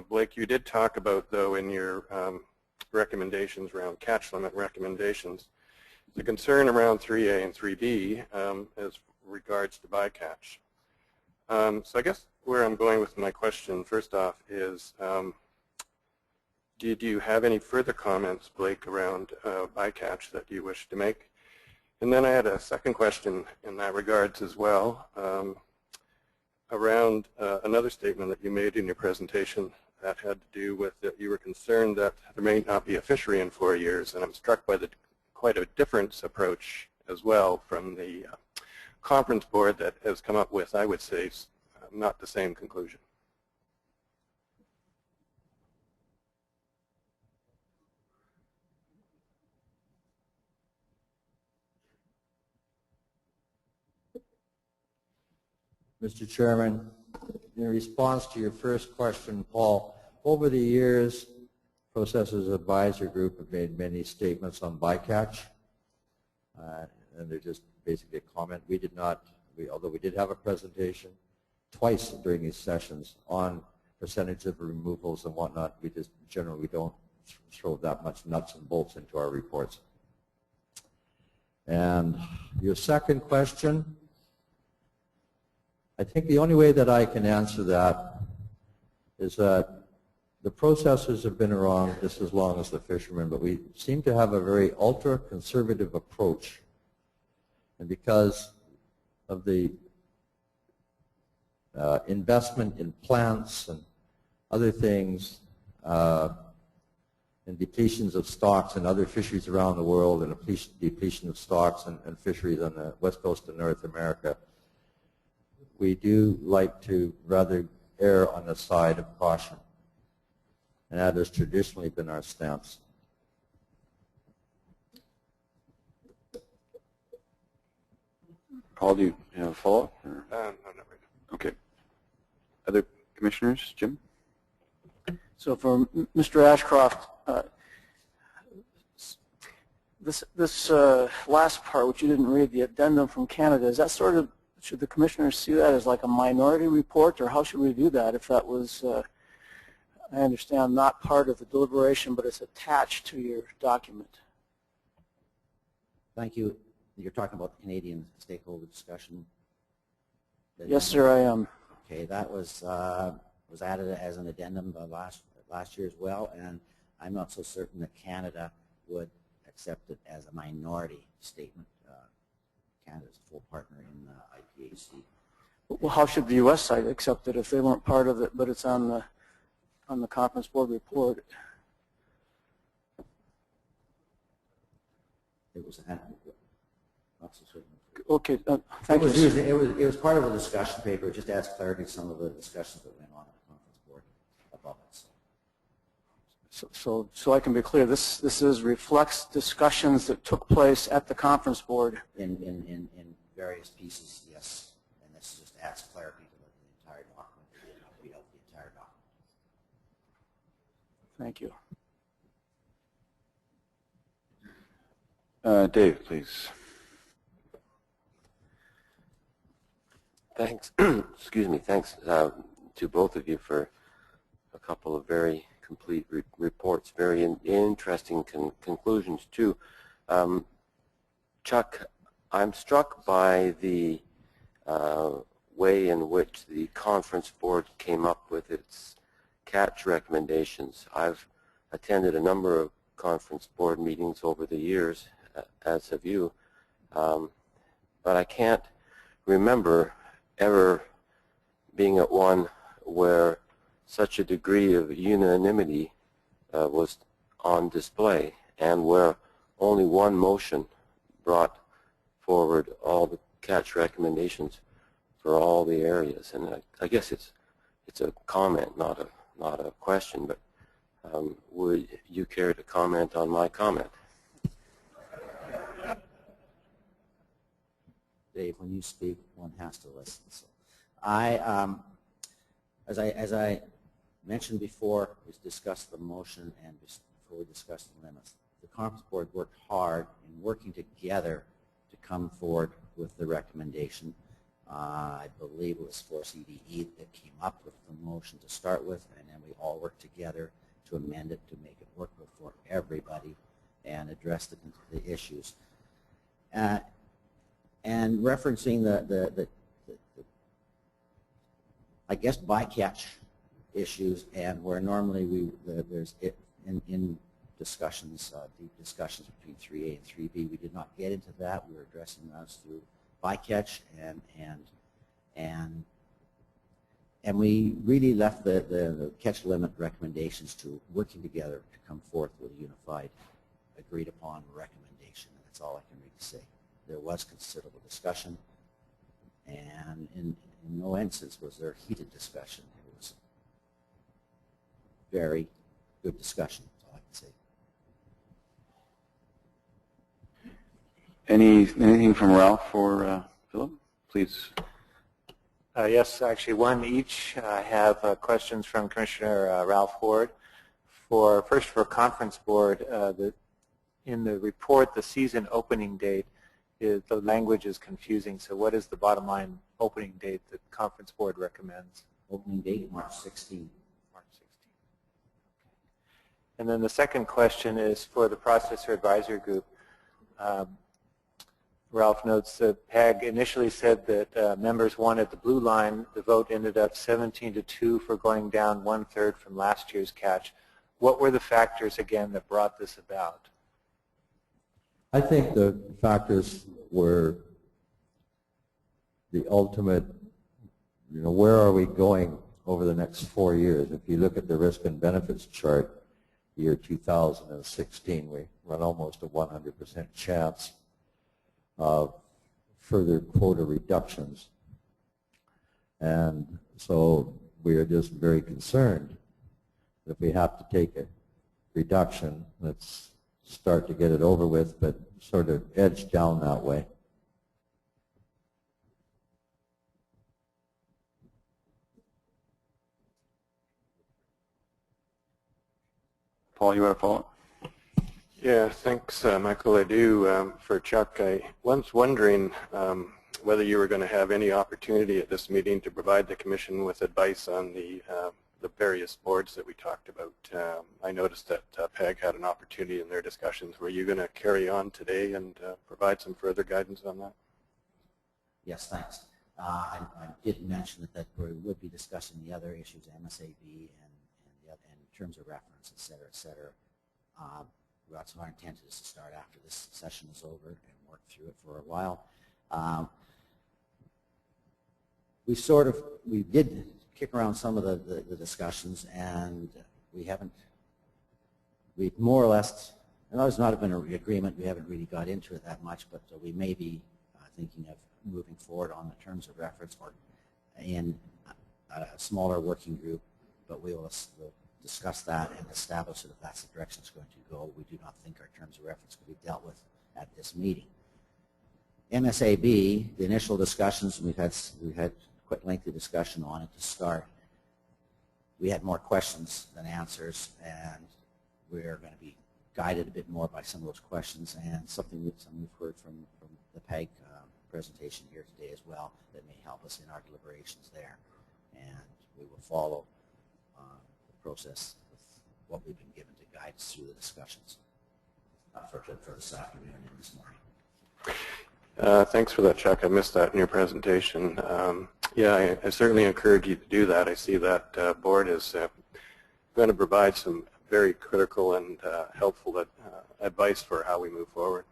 D: Blake, you did talk about, though, in your recommendations around catch limit recommendations, the concern around 3A and 3B as regards to bycatch. So I guess where I'm going with my question, first off, is did you have any further comments, Blake, around bycatch that you wish to make? And then I had a second question in that regards as well, around another statement that you made in your presentation that had to do with that you were concerned that there may not be a fishery in 4 years, and I'm struck by the quite a different approach as well from the conference board that has come up with, I would say, not the same conclusion.
B: Mr. Chairman, in response to your first question, Paul, over the years, Processors Advisor Group have made many statements on bycatch, and they're just basically a comment. We did not, although we did have a presentation twice during these sessions on percentage of removals and whatnot, we just generally don't throw that much nuts and bolts into our reports. And your second question, I think the only way that I can answer that is that the processors have been around just as long as the fishermen, but we seem to have a very ultra-conservative approach. And because of the investment in plants and other things, and depletions of stocks in other fisheries around the world, and depletion of stocks and fisheries on the west coast of North America, we do like to rather err on the side of caution. And that has traditionally been our stance.
A: Paul, do you have a follow-up?
D: No, not right now.
A: Okay. Other commissioners? Jim?
E: So for Mr. Ashcroft, this last part, which you didn't read, the addendum from Canada, is that sort of, should the commissioners see that as like a minority report, or how should we view that if that was, I understand, not part of the deliberation, but it's attached to your document?
C: Thank you. You're talking about the Canadian stakeholder discussion?
E: Yes, sir, I am.
C: Okay, that was added as an addendum last year as well, and I'm not so certain that Canada would accept it as a minority statement. Canada's a full partner in IPHC.
E: Well, how should the U.S. side accept it if they weren't part of it, but it's on the conference board report?
C: It was not so certain.
E: Okay, thank you.
C: It was part of a discussion paper. It just adds clarity to some of the discussions that went on at the conference board above it.
E: So I can be clear, this reflects discussions that took place at the conference board.
C: In various pieces, yes. And this just adds clarity to the entire document. We help the entire document.
E: Thank you.
A: Dave, please.
F: Thanks. Excuse me. Thanks to both of you for a couple of very complete reports, very interesting conclusions too. Chuck, I'm struck by the way in which the conference board came up with its catch recommendations. I've attended a number of conference board meetings over the years, as have you. But I can't remember ever being at one where such a degree of unanimity was on display, and where only one motion brought forward all the catch recommendations for all the areas. And I guess it's a comment, not a question, but would you care to comment on my comment?
C: Dave, when you speak, one has to listen. So as I mentioned before, we discussed the motion and before we discussed the limits. The conference board worked hard in working together to come forward with the recommendation. I believe it was Force EDE that came up with the motion to start with, and then we all worked together to amend it to make it work for everybody and address the issues. And referencing the I guess bycatch issues, and where normally there's in discussions, deep discussions between 3A and 3B, we did not get into that. We were addressing those through bycatch, and we really left the catch limit recommendations to working together to come forth with a unified, agreed upon recommendation. And that's all I can really say. There was considerable discussion, and in no instance was there heated discussion. It was very good discussion, that's all I can say.
A: Anything from Ralph or Philip? Please.
G: Yes, actually one each. I have questions from Commissioner Ralph Ward. First for Conference Board, in the report, the season opening date, the language is confusing. So what is the bottom line opening date that Conference Board recommends?
C: Opening date, March 16.
G: March 16. And then the second question is for the Processor Advisory Group. Ralph notes that PAG initially said that members wanted the blue line. The vote ended up 17-2 for going down 1/3 from last year's catch. What were the factors, again, that brought this about?
B: I think the factors were the ultimate, where are we going over the next 4 years? If you look at the risk and benefits chart, year 2016, we run almost a 100% chance of further quota reductions. And so we are just very concerned that if we have to take a reduction, let's start to get it over with, but sort of edge down that way.
A: Paul, you want to follow up?
D: Yeah, thanks, Michael. I do. For Chuck, I was wondering whether you were going to have any opportunity at this meeting to provide the Commission with advice on the various boards that we talked about. I noticed that PAG had an opportunity in their discussions. Were you going to carry on today and provide some further guidance on that?
C: Yes, thanks. I did mention that we would be discussing the other issues, MSAB and terms of reference, et cetera, et cetera. That's our intent is to start after this session is over and work through it for a while. We did kick around some of the discussions, and we more or less, and there's not been an agreement, we haven't really got into it that much, but we may be thinking of moving forward on the terms of reference or in a smaller working group, but we'll discuss that and establish it if that's the direction it's going to go. We do not think our terms of reference could be dealt with at this meeting. MSAB, the initial discussions, we've had quite lengthy discussion on it to start. We had more questions than answers, and we're going to be guided a bit more by some of those questions and something we've heard from the PAG presentation here today as well that may help us in our deliberations there. And we will follow the process with what we've been given to guide us through the discussions for this afternoon and this morning.
D: Thanks for that, Chuck. I missed that in your presentation. Yeah, I certainly encourage you to do that. I see that board is going to provide some very critical and helpful advice for how we move forward.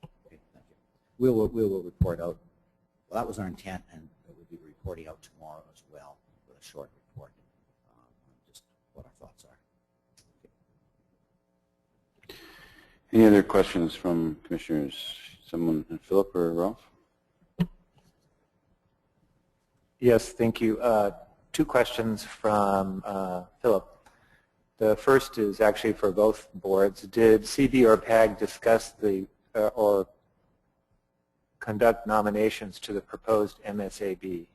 C: Okay, thank you. We will report out. Well, that was our intent, and we'll be reporting out tomorrow as well with a short report on just what our thoughts are.
A: Okay. Any other questions from commissioners? Someone, Philip or Ralph?
G: Yes, thank you. Two questions from Philip. The first is actually for both boards. Did CB or PAG discuss the or conduct nominations to the proposed MSAB?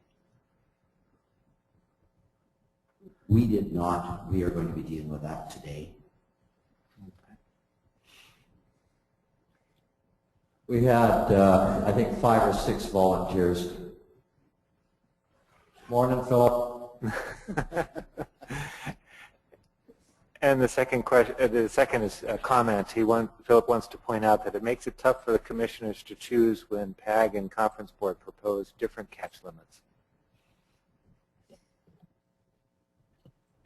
C: We did not. We are going to be dealing with that today.
B: We had, I think, 5 or 6 volunteers. Morning, Philip.
G: And the second question, is a comment. Philip wants to point out that it makes it tough for the commissioners to choose when PAG and Conference Board propose different catch limits.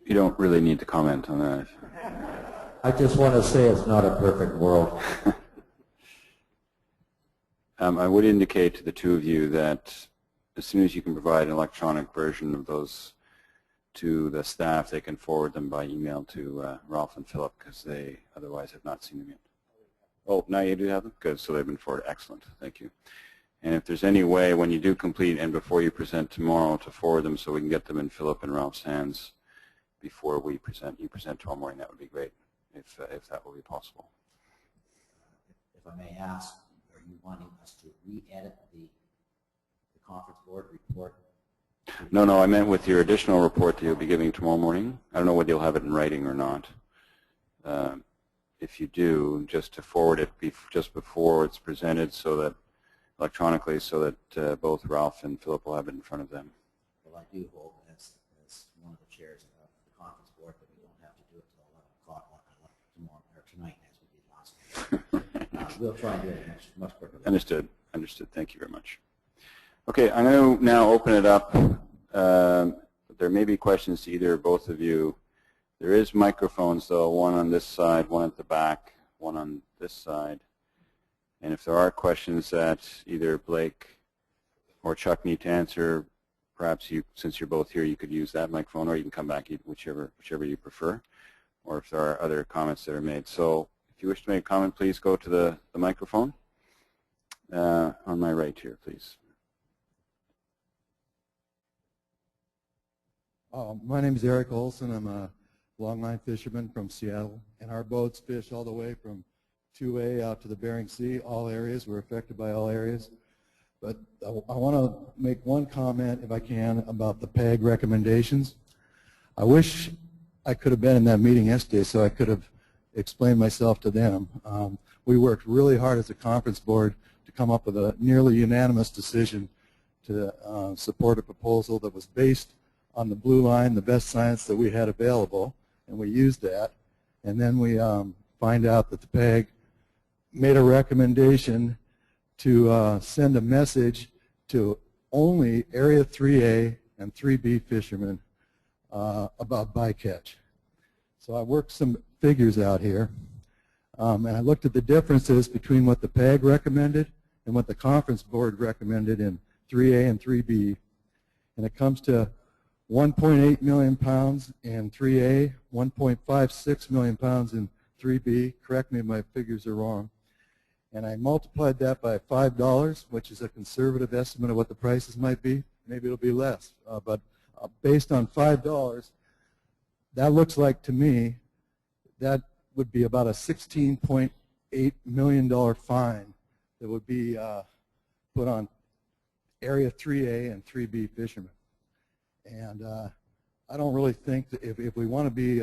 A: You don't really need to comment on that.
B: I just want to say it's not a perfect world.
A: I would indicate to the two of you that as soon as you can provide an electronic version of those to the staff, they can forward them by email to Ralph and Philip, because they otherwise have not seen them yet. Oh, now you do have them? Good, so they've been forwarded. Excellent, thank you. And if there's any way when you do complete and before you present tomorrow to forward them so we can get them in Philip and Ralph's hands before you present tomorrow morning, that would be great, if that will be possible.
C: If I may ask, are you wanting us to re-edit the Conference Board report?
A: No, I meant with your additional report that you'll be giving tomorrow morning. I don't know whether you'll have it in writing or not. If you do, just to forward it just before it's presented, so that electronically, so that both Ralph and Philip will have it in front of them.
C: Well, I do hope, as one of the chairs of the Conference Board, that we don't have to do it till 11 o'clock tomorrow or tonight, as we did last week. We'll try and do it much quicker.
A: Understood. Thank you very much. Okay, I'm going to now open it up. There may be questions to either or both of you. There is microphones, though, one on this side, one at the back, one on this side. And if there are questions that either Blake or Chuck need to answer, perhaps you, since you're both here, you could use that microphone, or you can come back, whichever you prefer, or if there are other comments that are made. So if you wish to make a comment, please go to the microphone on my right here, please.
H: My name is Eric Olson. I'm a longline fisherman from Seattle, and our boats fish all the way from 2A out to the Bering Sea. All areas, we're affected by all areas. But I want to make one comment, if I can, about the PAG recommendations. I wish I could have been in that meeting yesterday so I could have explained myself to them. We worked really hard as a conference board to come up with a nearly unanimous decision to support a proposal that was based on the blue line, the best science that we had available, and we used that. And then we find out that the PAG made a recommendation to send a message to only Area 3A and 3B fishermen about bycatch. So I worked some figures out here, and I looked at the differences between what the PAG recommended and what the Conference Board recommended in 3A and 3B, and it comes to 1.8 million pounds in 3A, 1.56 million pounds in 3B. Correct me if my figures are wrong. And I multiplied that by $5, which is a conservative estimate of what the prices might be. Maybe it'll be less, but based on $5, that looks like to me that would be about a $16.8 million fine that would be put on Area 3A and 3B fishermen. And I don't really think that if we want to be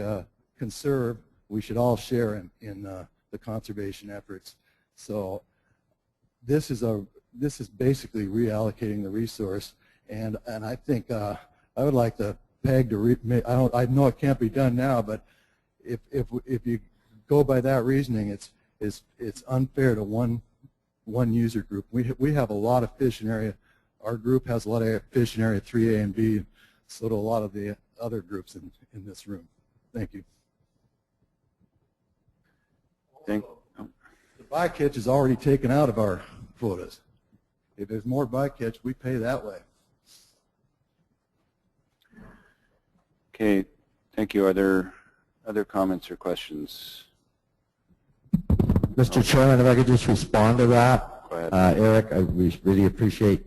H: conserved, we should all share in the conservation efforts. So this is basically reallocating the resource, and I think I would like the PAG to I know it can't be done now, but if you go by that reasoning, it's unfair to one user group. We have a lot of fish in area. Our group has a lot of fish in area 3A and B. So do a lot of the other groups in this room. Thank you.
A: Think,
H: The bycatch is already taken out of our quotas. If there's more bycatch, we pay that way.
A: okay, thank you. Are there other comments or questions?
B: Mr. Chairman, if I could just respond to that.
A: Go ahead.
B: Eric, we really appreciate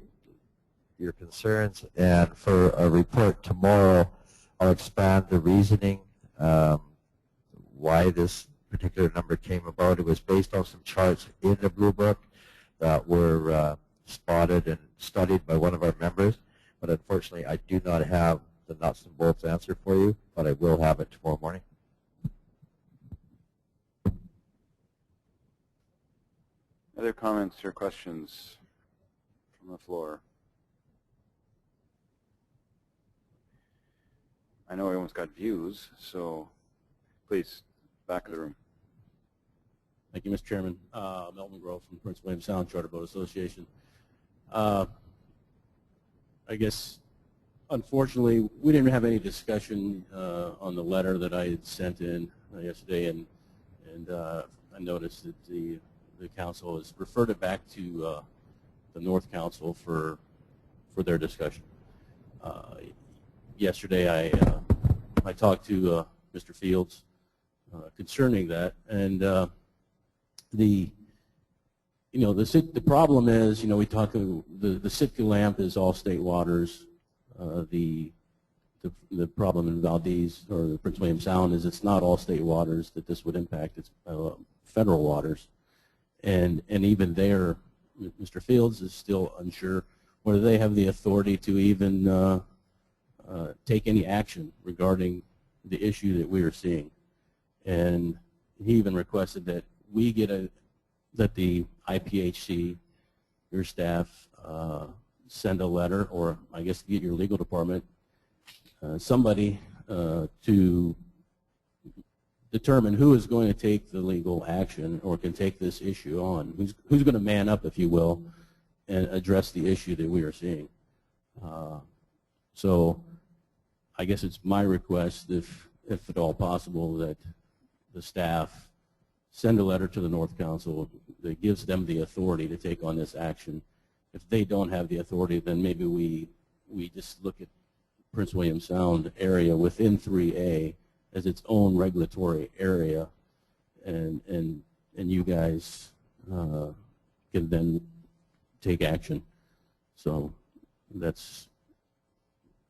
B: your concerns, and for a report tomorrow, I'll expand the reasoning why this particular number came about. It was based on some charts in the Blue Book that were spotted and studied by one of our members, but unfortunately I do not have the nuts and bolts answer for you, but I will have it tomorrow morning.
A: Other comments or questions from the floor? I know everyone's got views, so please, back of the room.
I: Thank you, Mr. Chairman. Melvin Grove from Prince William Sound Charter Boat Association. I guess, unfortunately, we didn't have any discussion on the letter that I had sent in yesterday, and I noticed that the council has referred it back to the North Council for their discussion. Yesterday, I talked to Mr. Fields concerning that, and the problem is, we talk the Sitka lamp is all state waters. The problem in Valdez or the Prince William Sound is it's not all state waters that this would impact. It's federal waters, and even there, Mr. Fields is still unsure whether they have the authority to even take any action regarding the issue that we are seeing. And he even requested that we get that the IPHC, your staff, send a letter, or I guess get your legal department, somebody to determine who is going to take the legal action or can take this issue on. Who's going to man up, if you will, and address the issue that we are seeing. So I guess it's my request, if at all possible, that the staff send a letter to the North Council that gives them the authority to take on this action. If they don't have the authority, then maybe we just look at Prince William Sound area within 3A as its own regulatory area, and you guys can then take action. So that's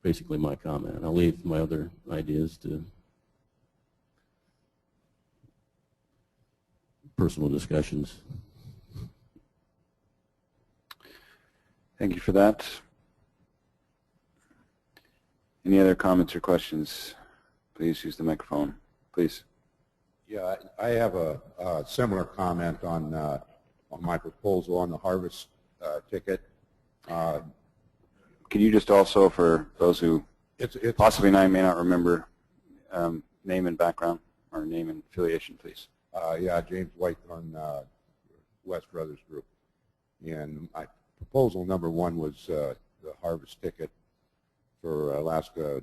I: basically my comment. I'll leave my other ideas to personal discussions.
A: Thank you for that. Any other comments or questions? Please use the microphone. Please.
J: Yeah, I have a similar comment on my proposal on the harvest ticket.
A: Can you just also, for those who possibly may not remember, name and background or name and affiliation, please?
J: Yeah, James White on West Brothers Group. And my proposal number one was the harvest ticket for Alaska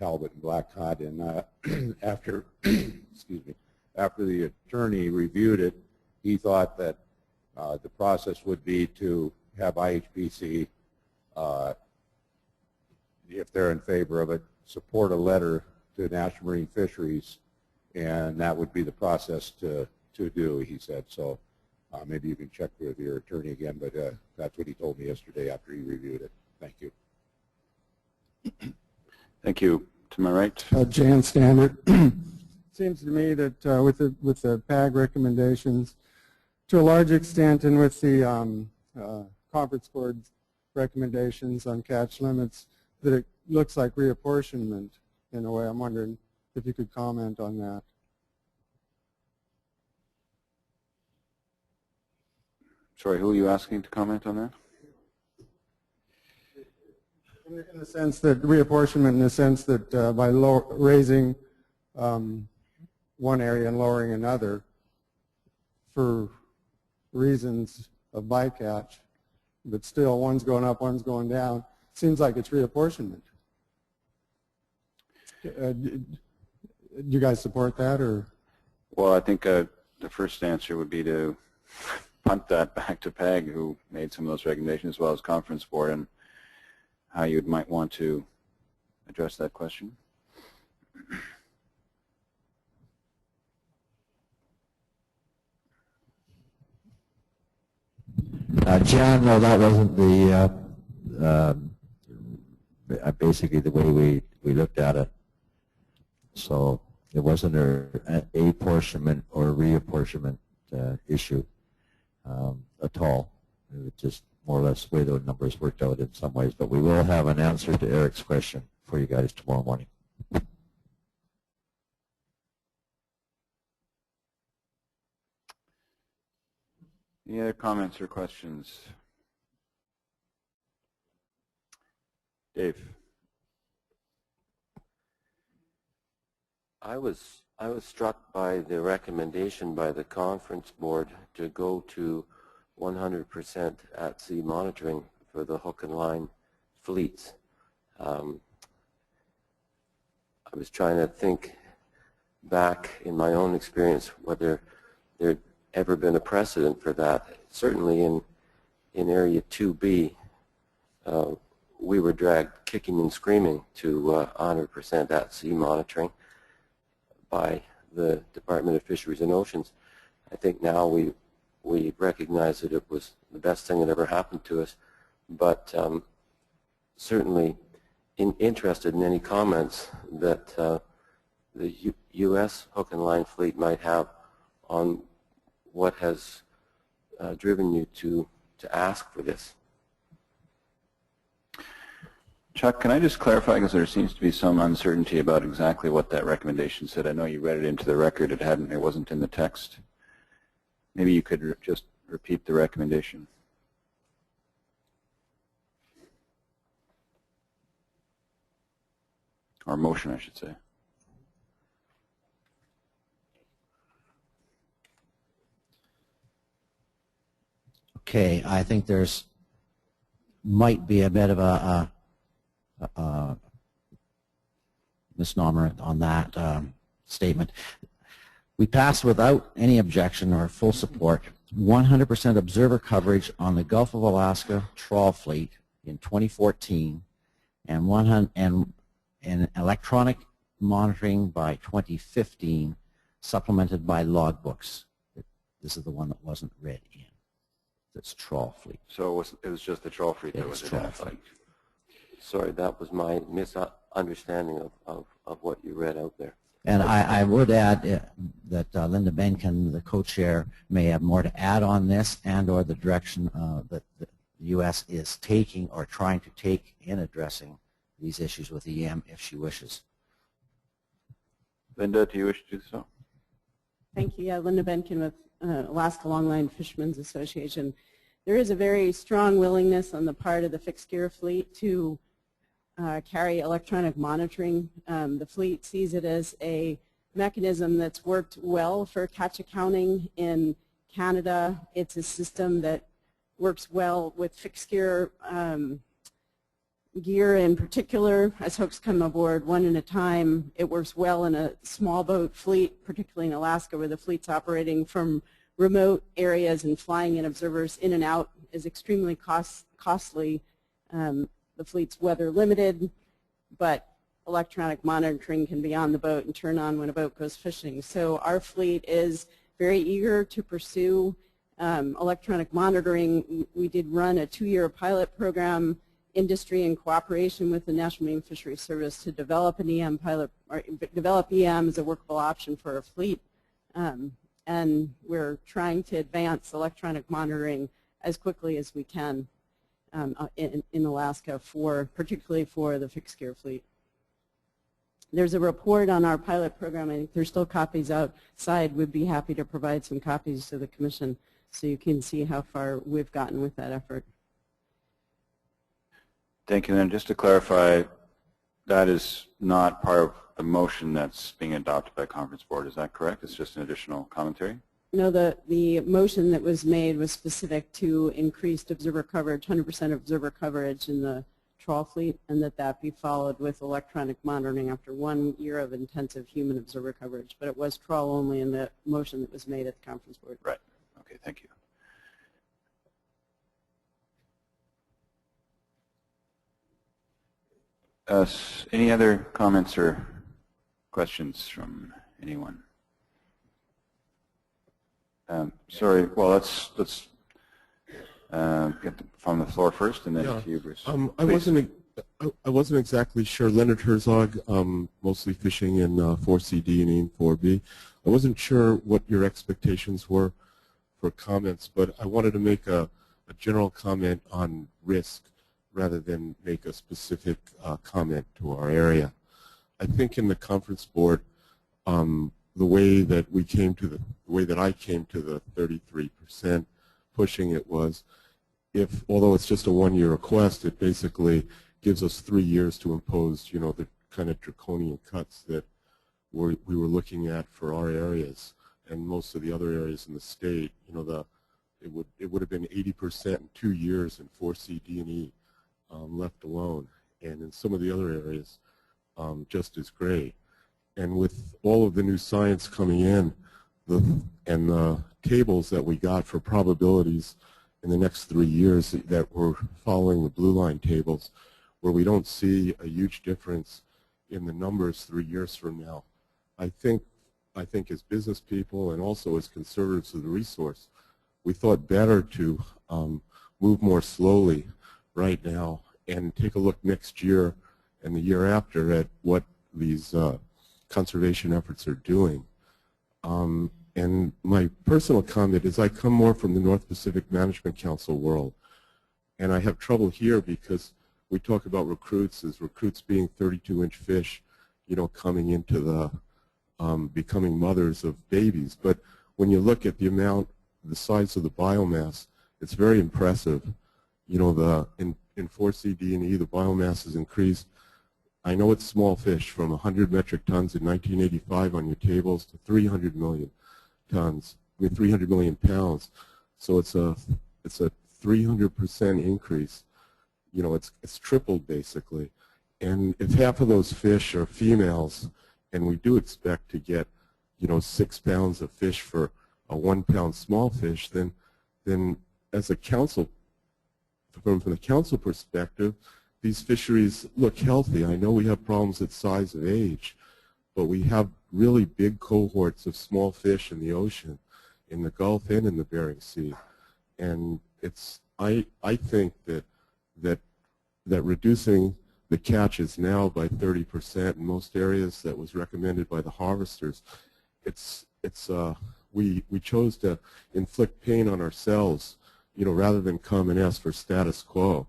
J: halibut and black cod. And after, excuse me, after the attorney reviewed it, he thought that the process would be to have IPHC, if they're in favor of it, support a letter to National Marine Fisheries, and that would be the process to do, he said. So maybe you can check with your attorney again, but that's what he told me yesterday after he reviewed it. Thank you.
A: Thank you. To my right.
K: Jan Standard. Seems to me that with the PAG recommendations, to a large extent, and with the conference board recommendations on catch limits, that it looks like reapportionment in a way. I'm wondering if you could comment on that.
A: Sorry, who are you asking to comment on that?
K: In the sense that reapportionment, in the sense that by raising one area and lowering another for reasons of bycatch, but still one's going up, one's going down, seems like it's reapportionment. Do you guys support that, or?
A: Well, I think the first answer would be to punt that back to PEG, who made some of those recommendations, as well as Conference Board, and how you might want to address that question.
B: John, no, that wasn't basically the way we looked at it. So it wasn't an apportionment or reapportionment issue at all. It was just more or less the way those numbers worked out in some ways. But we will have an answer to Eric's question for you guys tomorrow morning.
A: Any other comments or questions? Dave.
F: I was struck by the recommendation by the Conference Board to go to 100% at-sea monitoring for the hook and line fleets. I was trying to think back in my own experience whether there'd ever been a precedent for that. Certainly in Area 2B, we were dragged kicking and screaming to 100% at-sea monitoring by the Department of Fisheries and Oceans. I think now we recognize that it was the best thing that ever happened to us, but certainly interested in any comments that the U.S. hook and line fleet might have on what has driven you to ask for this.
A: Chuck, can I just clarify, because there seems to be some uncertainty about exactly what that recommendation said. I know you read it into the record. It wasn't in the text. Maybe you could just repeat the recommendation. Or motion, I should say.
C: Okay, I think there's might be a bit of a misnomer on that statement. We passed without any objection or full support 100% observer coverage on the Gulf of Alaska trawl fleet in 2014 and electronic monitoring by 2015, supplemented by logbooks. This is the one that wasn't read in. That's trawl fleet.
A: So it was just the trawl fleet that was identified.
F: Sorry, that was my misunderstanding of what you read out there.
C: And I would add that Linda Benkin, the co-chair, may have more to add on this and or the direction that the U.S. is taking or trying to take in addressing these issues with EM if she wishes.
A: Linda, do you wish to do so?
L: Thank you. Yeah, Linda Benkin with Alaska Longline Fishermen's Association. There is a very strong willingness on the part of the fixed gear fleet to carry electronic monitoring. The fleet sees it as a mechanism that's worked well for catch accounting in Canada. It's a system that works well with fixed gear gear in particular. As hooks come aboard one at a time, it works well in a small boat fleet, particularly in Alaska, where the fleet's operating from remote areas and flying in observers in and out is extremely costly. The fleet's weather limited, but electronic monitoring can be on the boat and turn on when a boat goes fishing. So our fleet is very eager to pursue electronic monitoring. We did run a 2-year pilot program, industry in cooperation with the National Marine Fisheries Service, to develop an EM pilot, or develop EM as a workable option for our fleet. And we're trying to advance electronic monitoring as quickly as we can in Alaska, particularly for the fixed gear fleet. There's a report on our pilot program. I think there's still copies outside. We'd be happy to provide some copies to the Commission so you can see how far we've gotten with that effort.
A: Thank you. And just to clarify, that is not part of the motion that's being adopted by Conference Board. Is that correct? It's just an additional commentary?
L: No, the motion that was made was specific to increased observer coverage, 100% observer coverage in the trawl fleet, and that be followed with electronic monitoring after 1 year of intensive human observer coverage. But it was trawl only in the motion that was made at the conference board.
A: Right. Okay, thank you. Any other comments or questions from anyone? Sorry, well, let's get from the floor first, and then to you, Bruce.
M: I wasn't exactly sure. Leonard Herzog, mostly fishing in 4CD and 4B. I wasn't sure what your expectations were for comments, but I wanted to make a general comment on risk rather than make a specific comment to our area. I think in the conference board, the way that I came to the 33% pushing it was, although it's just a 1-year request, it basically gives us 3 years to impose, the kind of draconian cuts that we were looking at for our areas and most of the other areas in the state. It would have been 80% in 2 years in 4C, D, and E left alone, and in some of the other areas, just as great. And with all of the new science coming in, and the tables that we got for probabilities in the next 3 years that we're following the blue line tables, where we don't see a huge difference in the numbers 3 years from now. I think as business people and also as conservatives of the resource, we thought better to move more slowly right now and take a look next year and the year after at what these conservation efforts are doing. And my personal comment is I come more from the North Pacific Management Council world, and I have trouble here because we talk about recruits as recruits being 32-inch fish, coming into the becoming mothers of babies. But when you look at the size of the biomass, it's very impressive. In 4C, D, and E, the biomass has increased. I know it's small fish, from 100 metric tons in 1985 on your tables to 300 million tons, 300 million pounds. So it's a 300% increase. It's tripled basically. And if half of those fish are females, and we do expect to get 6 pounds of fish for a 1 pound small fish, then as a council, from the council perspective, these fisheries look healthy. I know we have problems at size of age, but we have really big cohorts of small fish in the ocean, in the Gulf and in the Bering Sea. And I think that reducing the catches now by 30% in most areas that was recommended by the harvesters, we chose to inflict pain on ourselves, rather than come and ask for status quo.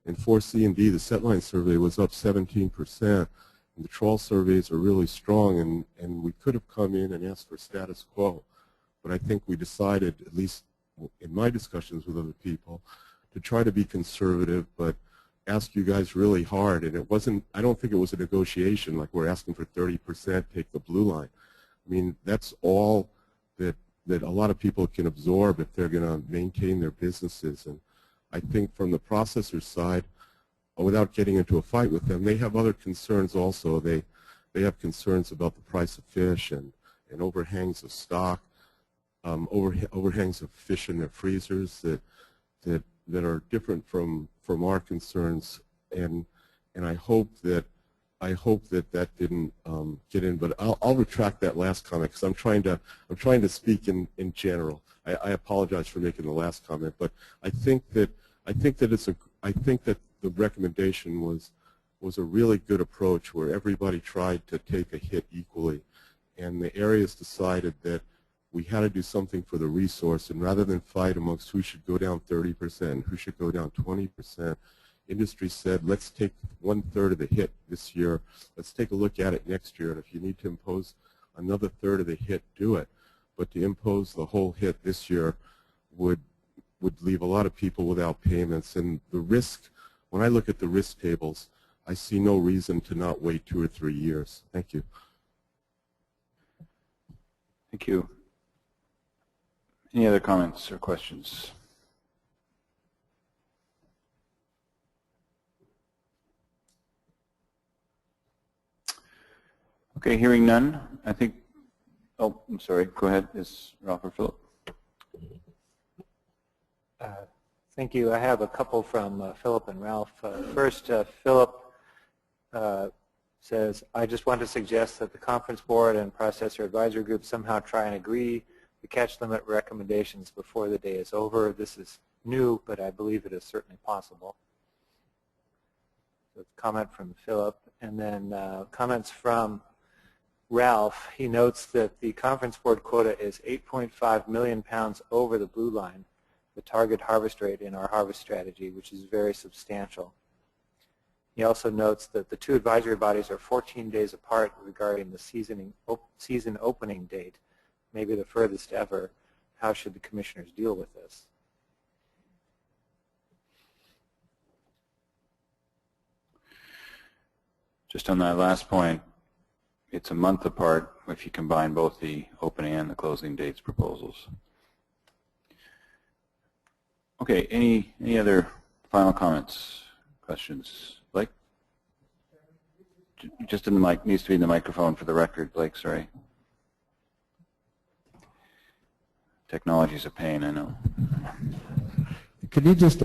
M: In 4C and D, the setline survey was up 17%, and the trawl surveys are really strong, and we could have come in and asked for status quo. But I think we decided, at least in my discussions with other people, to try to be conservative, but ask you guys really hard. And I don't think it was a negotiation like we're asking for 30%, take the blue line. I mean, that's all that a lot of people can absorb if they're going to maintain their businesses. And I think from the processor side, without getting into a fight with them, they have other concerns also. They have concerns about the price of fish and overhangs of stock, overhangs of fish in their freezers that are different from our concerns. And I hope that that didn't get in, but I'll retract that last comment because I'm trying to speak in general. I apologize for making the last comment, but I think that the recommendation was a really good approach where everybody tried to take a hit equally, and the areas decided that we had to do something for the resource, and rather than fight amongst who should go down 30%, who should go down 20%, industry said, let's take 1/3 of the hit this year. Let's take a look at it next year, and if you need to impose another 1/3 of the hit, do it. But to impose the whole hit this year would leave a lot of people without payments. And the risk, when I look at the risk tables, I see no reason to not wait 2 or 3 years. Thank you.
A: Thank you. Any other comments or questions? Okay, hearing none, I think, oh, I'm sorry, go ahead, is Ralph or Philip?
G: Thank you. I have a couple from Philip and Ralph. First, Philip says, I just want to suggest that the conference board and processor advisory group somehow try and agree the catch limit recommendations before the day is over. This is new, but I believe it is certainly possible. So comment from Philip. And then comments from Ralph. He notes that the conference board quota is 8.5 million pounds over the blue line, the target harvest rate in our harvest strategy, which is very substantial. He also notes that the two advisory bodies are 14 days apart regarding the season opening date, maybe the furthest ever. How should the commissioners deal with this?
A: Just on that last point, it's a month apart if you combine both the opening and the closing dates proposals. Okay, any other final comments, questions? Blake? Just in the mic, needs to be in the microphone for the record, Blake, sorry. Technology's a pain, I know.
B: Could you just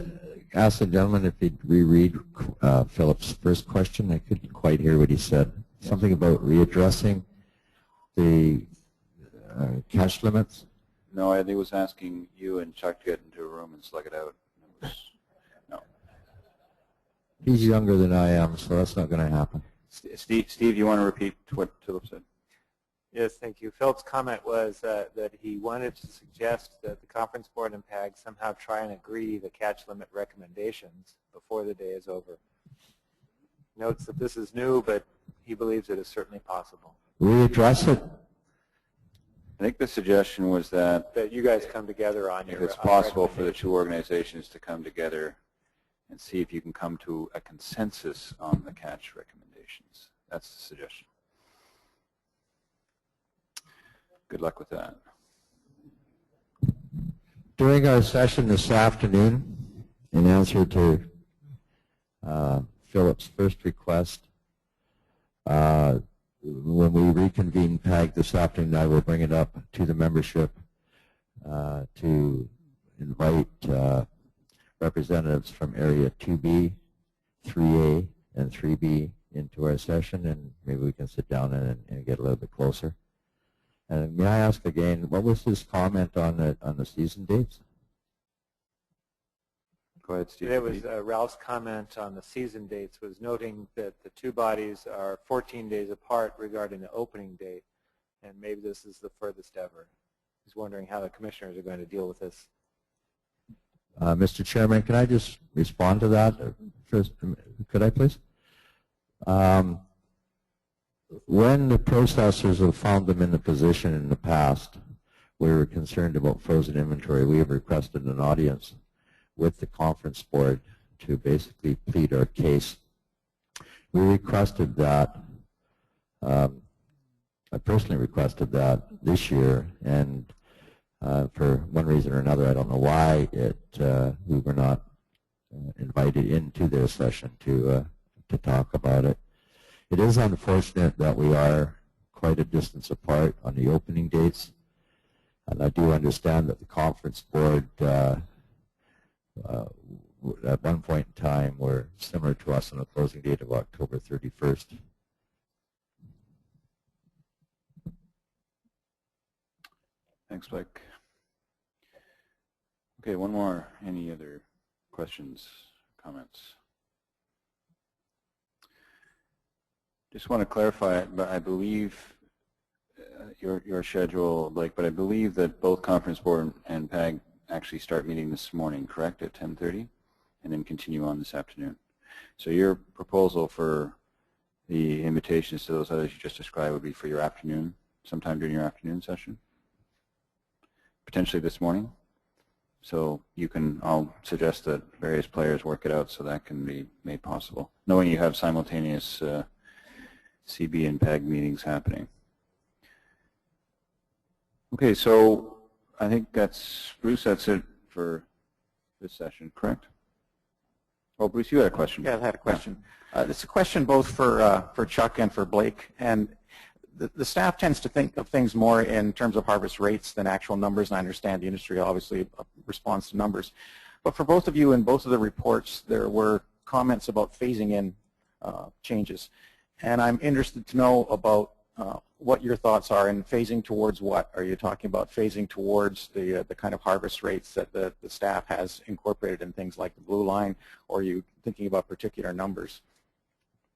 B: ask the gentleman if he'd reread Philip's first question? I couldn't quite hear what he said. Something about readdressing the cash limits?
A: No, I think he was asking you and Chuck to get into a room and slug it out. No.
B: He's younger than I am, so that's not going to happen.
A: Steve, you want to repeat what Philip said?
G: Yes, thank you. Philip's comment was that he wanted to suggest that the conference board and PAG somehow try and agree the catch limit recommendations before the day is over. Notes that this is new, but he believes it is certainly possible.
B: Readdress it?
A: I think the suggestion was that
G: you guys come together on your.
A: If it's possible for the two organizations to come together and see if you can come to a consensus on the catch recommendations. That's the suggestion. Good luck with that.
B: During our session this afternoon, in answer to Philip's first request, when we reconvene PAG this afternoon, I will bring it up to the membership to invite representatives from Area 2B, 3A, and 3B into our session, and maybe we can sit down and get a little bit closer. And may I ask again, what was his comment on the season dates?
A: Go ahead, Steve.
G: It was Ralph's comment on the season dates was noting that the two bodies are 14 days apart regarding the opening date, and maybe this is the furthest ever. He's wondering how the commissioners are going to deal with this.
B: Mr. Chairman, can I just respond to that first? Could I please? When the processors have found them in the position in the past, we were concerned about frozen inventory. We have requested an audience with the conference board to basically plead our case. We requested that, I personally requested that this year, and for one reason or another, I don't know why, we were not invited into their session to talk about it. It is unfortunate that we are quite a distance apart on the opening dates, and I do understand that the conference board at one point in time were similar to us on a closing date of October 31st.
A: Thanks, Blake. Okay, one more. Any other questions, comments? Just want to clarify, but I believe your schedule, Blake, but I believe that both Conference Board and PAG actually start meeting this morning, correct, at 10:30, and then continue on this afternoon. So your proposal for the invitations to those others you just described would be for your afternoon, sometime during your afternoon session, potentially this morning. So you can, I'll suggest that various players work it out so that can be made possible, knowing you have simultaneous CB and PAG meetings happening. Okay, so I think that's, Bruce, that's it for this session, correct? Oh, Bruce, you had a question.
N: Yeah, I had a question. It's a question both for Chuck and for Blake. And the staff tends to think of things more in terms of harvest rates than actual numbers, and I understand the industry obviously responds to numbers. But for both of you in both of the reports, there were comments about phasing in changes. And I'm interested to know about what your thoughts are in phasing towards what. Are you talking about phasing towards the kind of harvest rates that the staff has incorporated in things like the blue line, or are you thinking about particular numbers?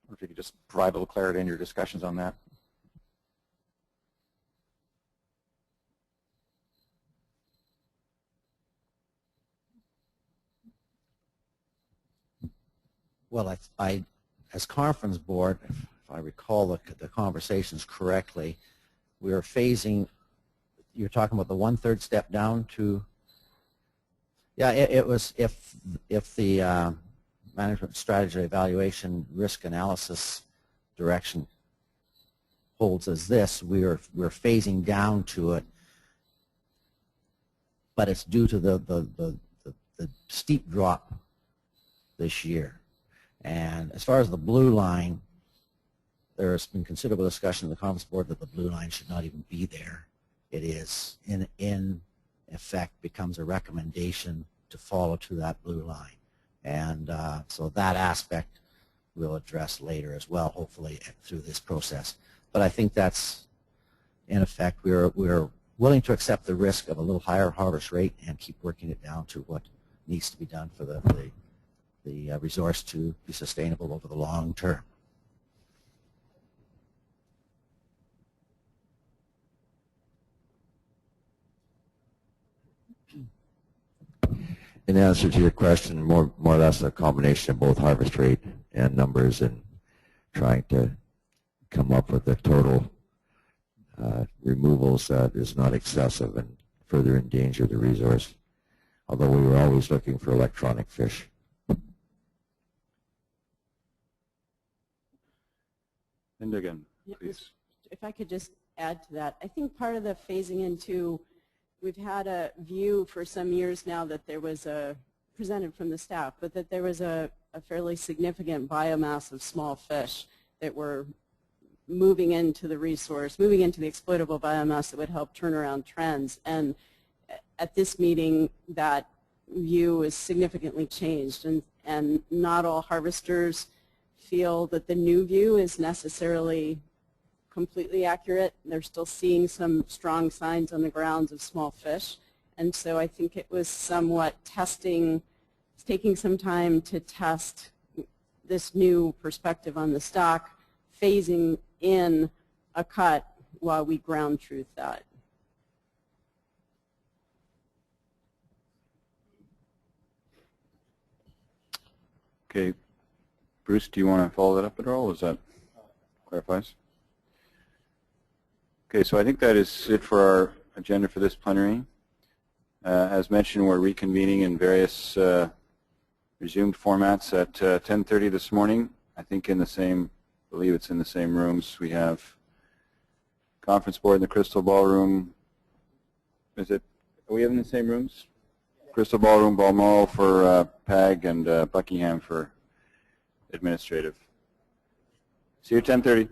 N: Or if you could just provide a little clarity in your discussions on that.
C: Well, I as conference board, if I recall the conversations correctly, we were phasing, you're talking about the 1/3 step down to, yeah, it was if the management strategy evaluation risk analysis direction holds as this, we're phasing down to it, but it's due to the steep drop this year. And as far as the blue line, there's been considerable discussion in the conference board that the blue line should not even be there. It is, in effect, becomes a recommendation to follow to that blue line. And so that aspect we'll address later as well, hopefully through this process. But I think that's, in effect, we're willing to accept the risk of a little higher harvest rate and keep working it down to what needs to be done for the resource to be sustainable over the long term.
B: In answer to your question, more or less a combination of both harvest rate and numbers, and trying to come up with a total removals that is not excessive and further endanger the resource, although we were always looking for electronic fish.
A: And again, please.
L: If I could just add to that, I think part of the phasing into, we've had a view for some years now that there was presented from the staff, but that there was a fairly significant biomass of small fish that were moving into the resource, moving into the exploitable biomass that would help turn around trends. And at this meeting, that view is significantly changed, and not all harvesters feel that the new view is necessarily completely accurate. They're still seeing some strong signs on the grounds of small fish. And so I think it was somewhat testing, taking some time to test this new perspective on the stock, phasing in a cut while we ground truth that.
A: Okay. Bruce, do you want to follow that up at all? Does that clarifies? Okay, so I think that is it for our agenda for this plenary. As mentioned, we're reconvening in various resumed formats at 10:30 this morning. I think in the same, I believe it's in the same rooms. We have conference board in the Crystal Ballroom. Is it, are we in the same rooms? Crystal Ballroom, Balmoral for PAG, and Buckingham for administrative. See you at 10:30.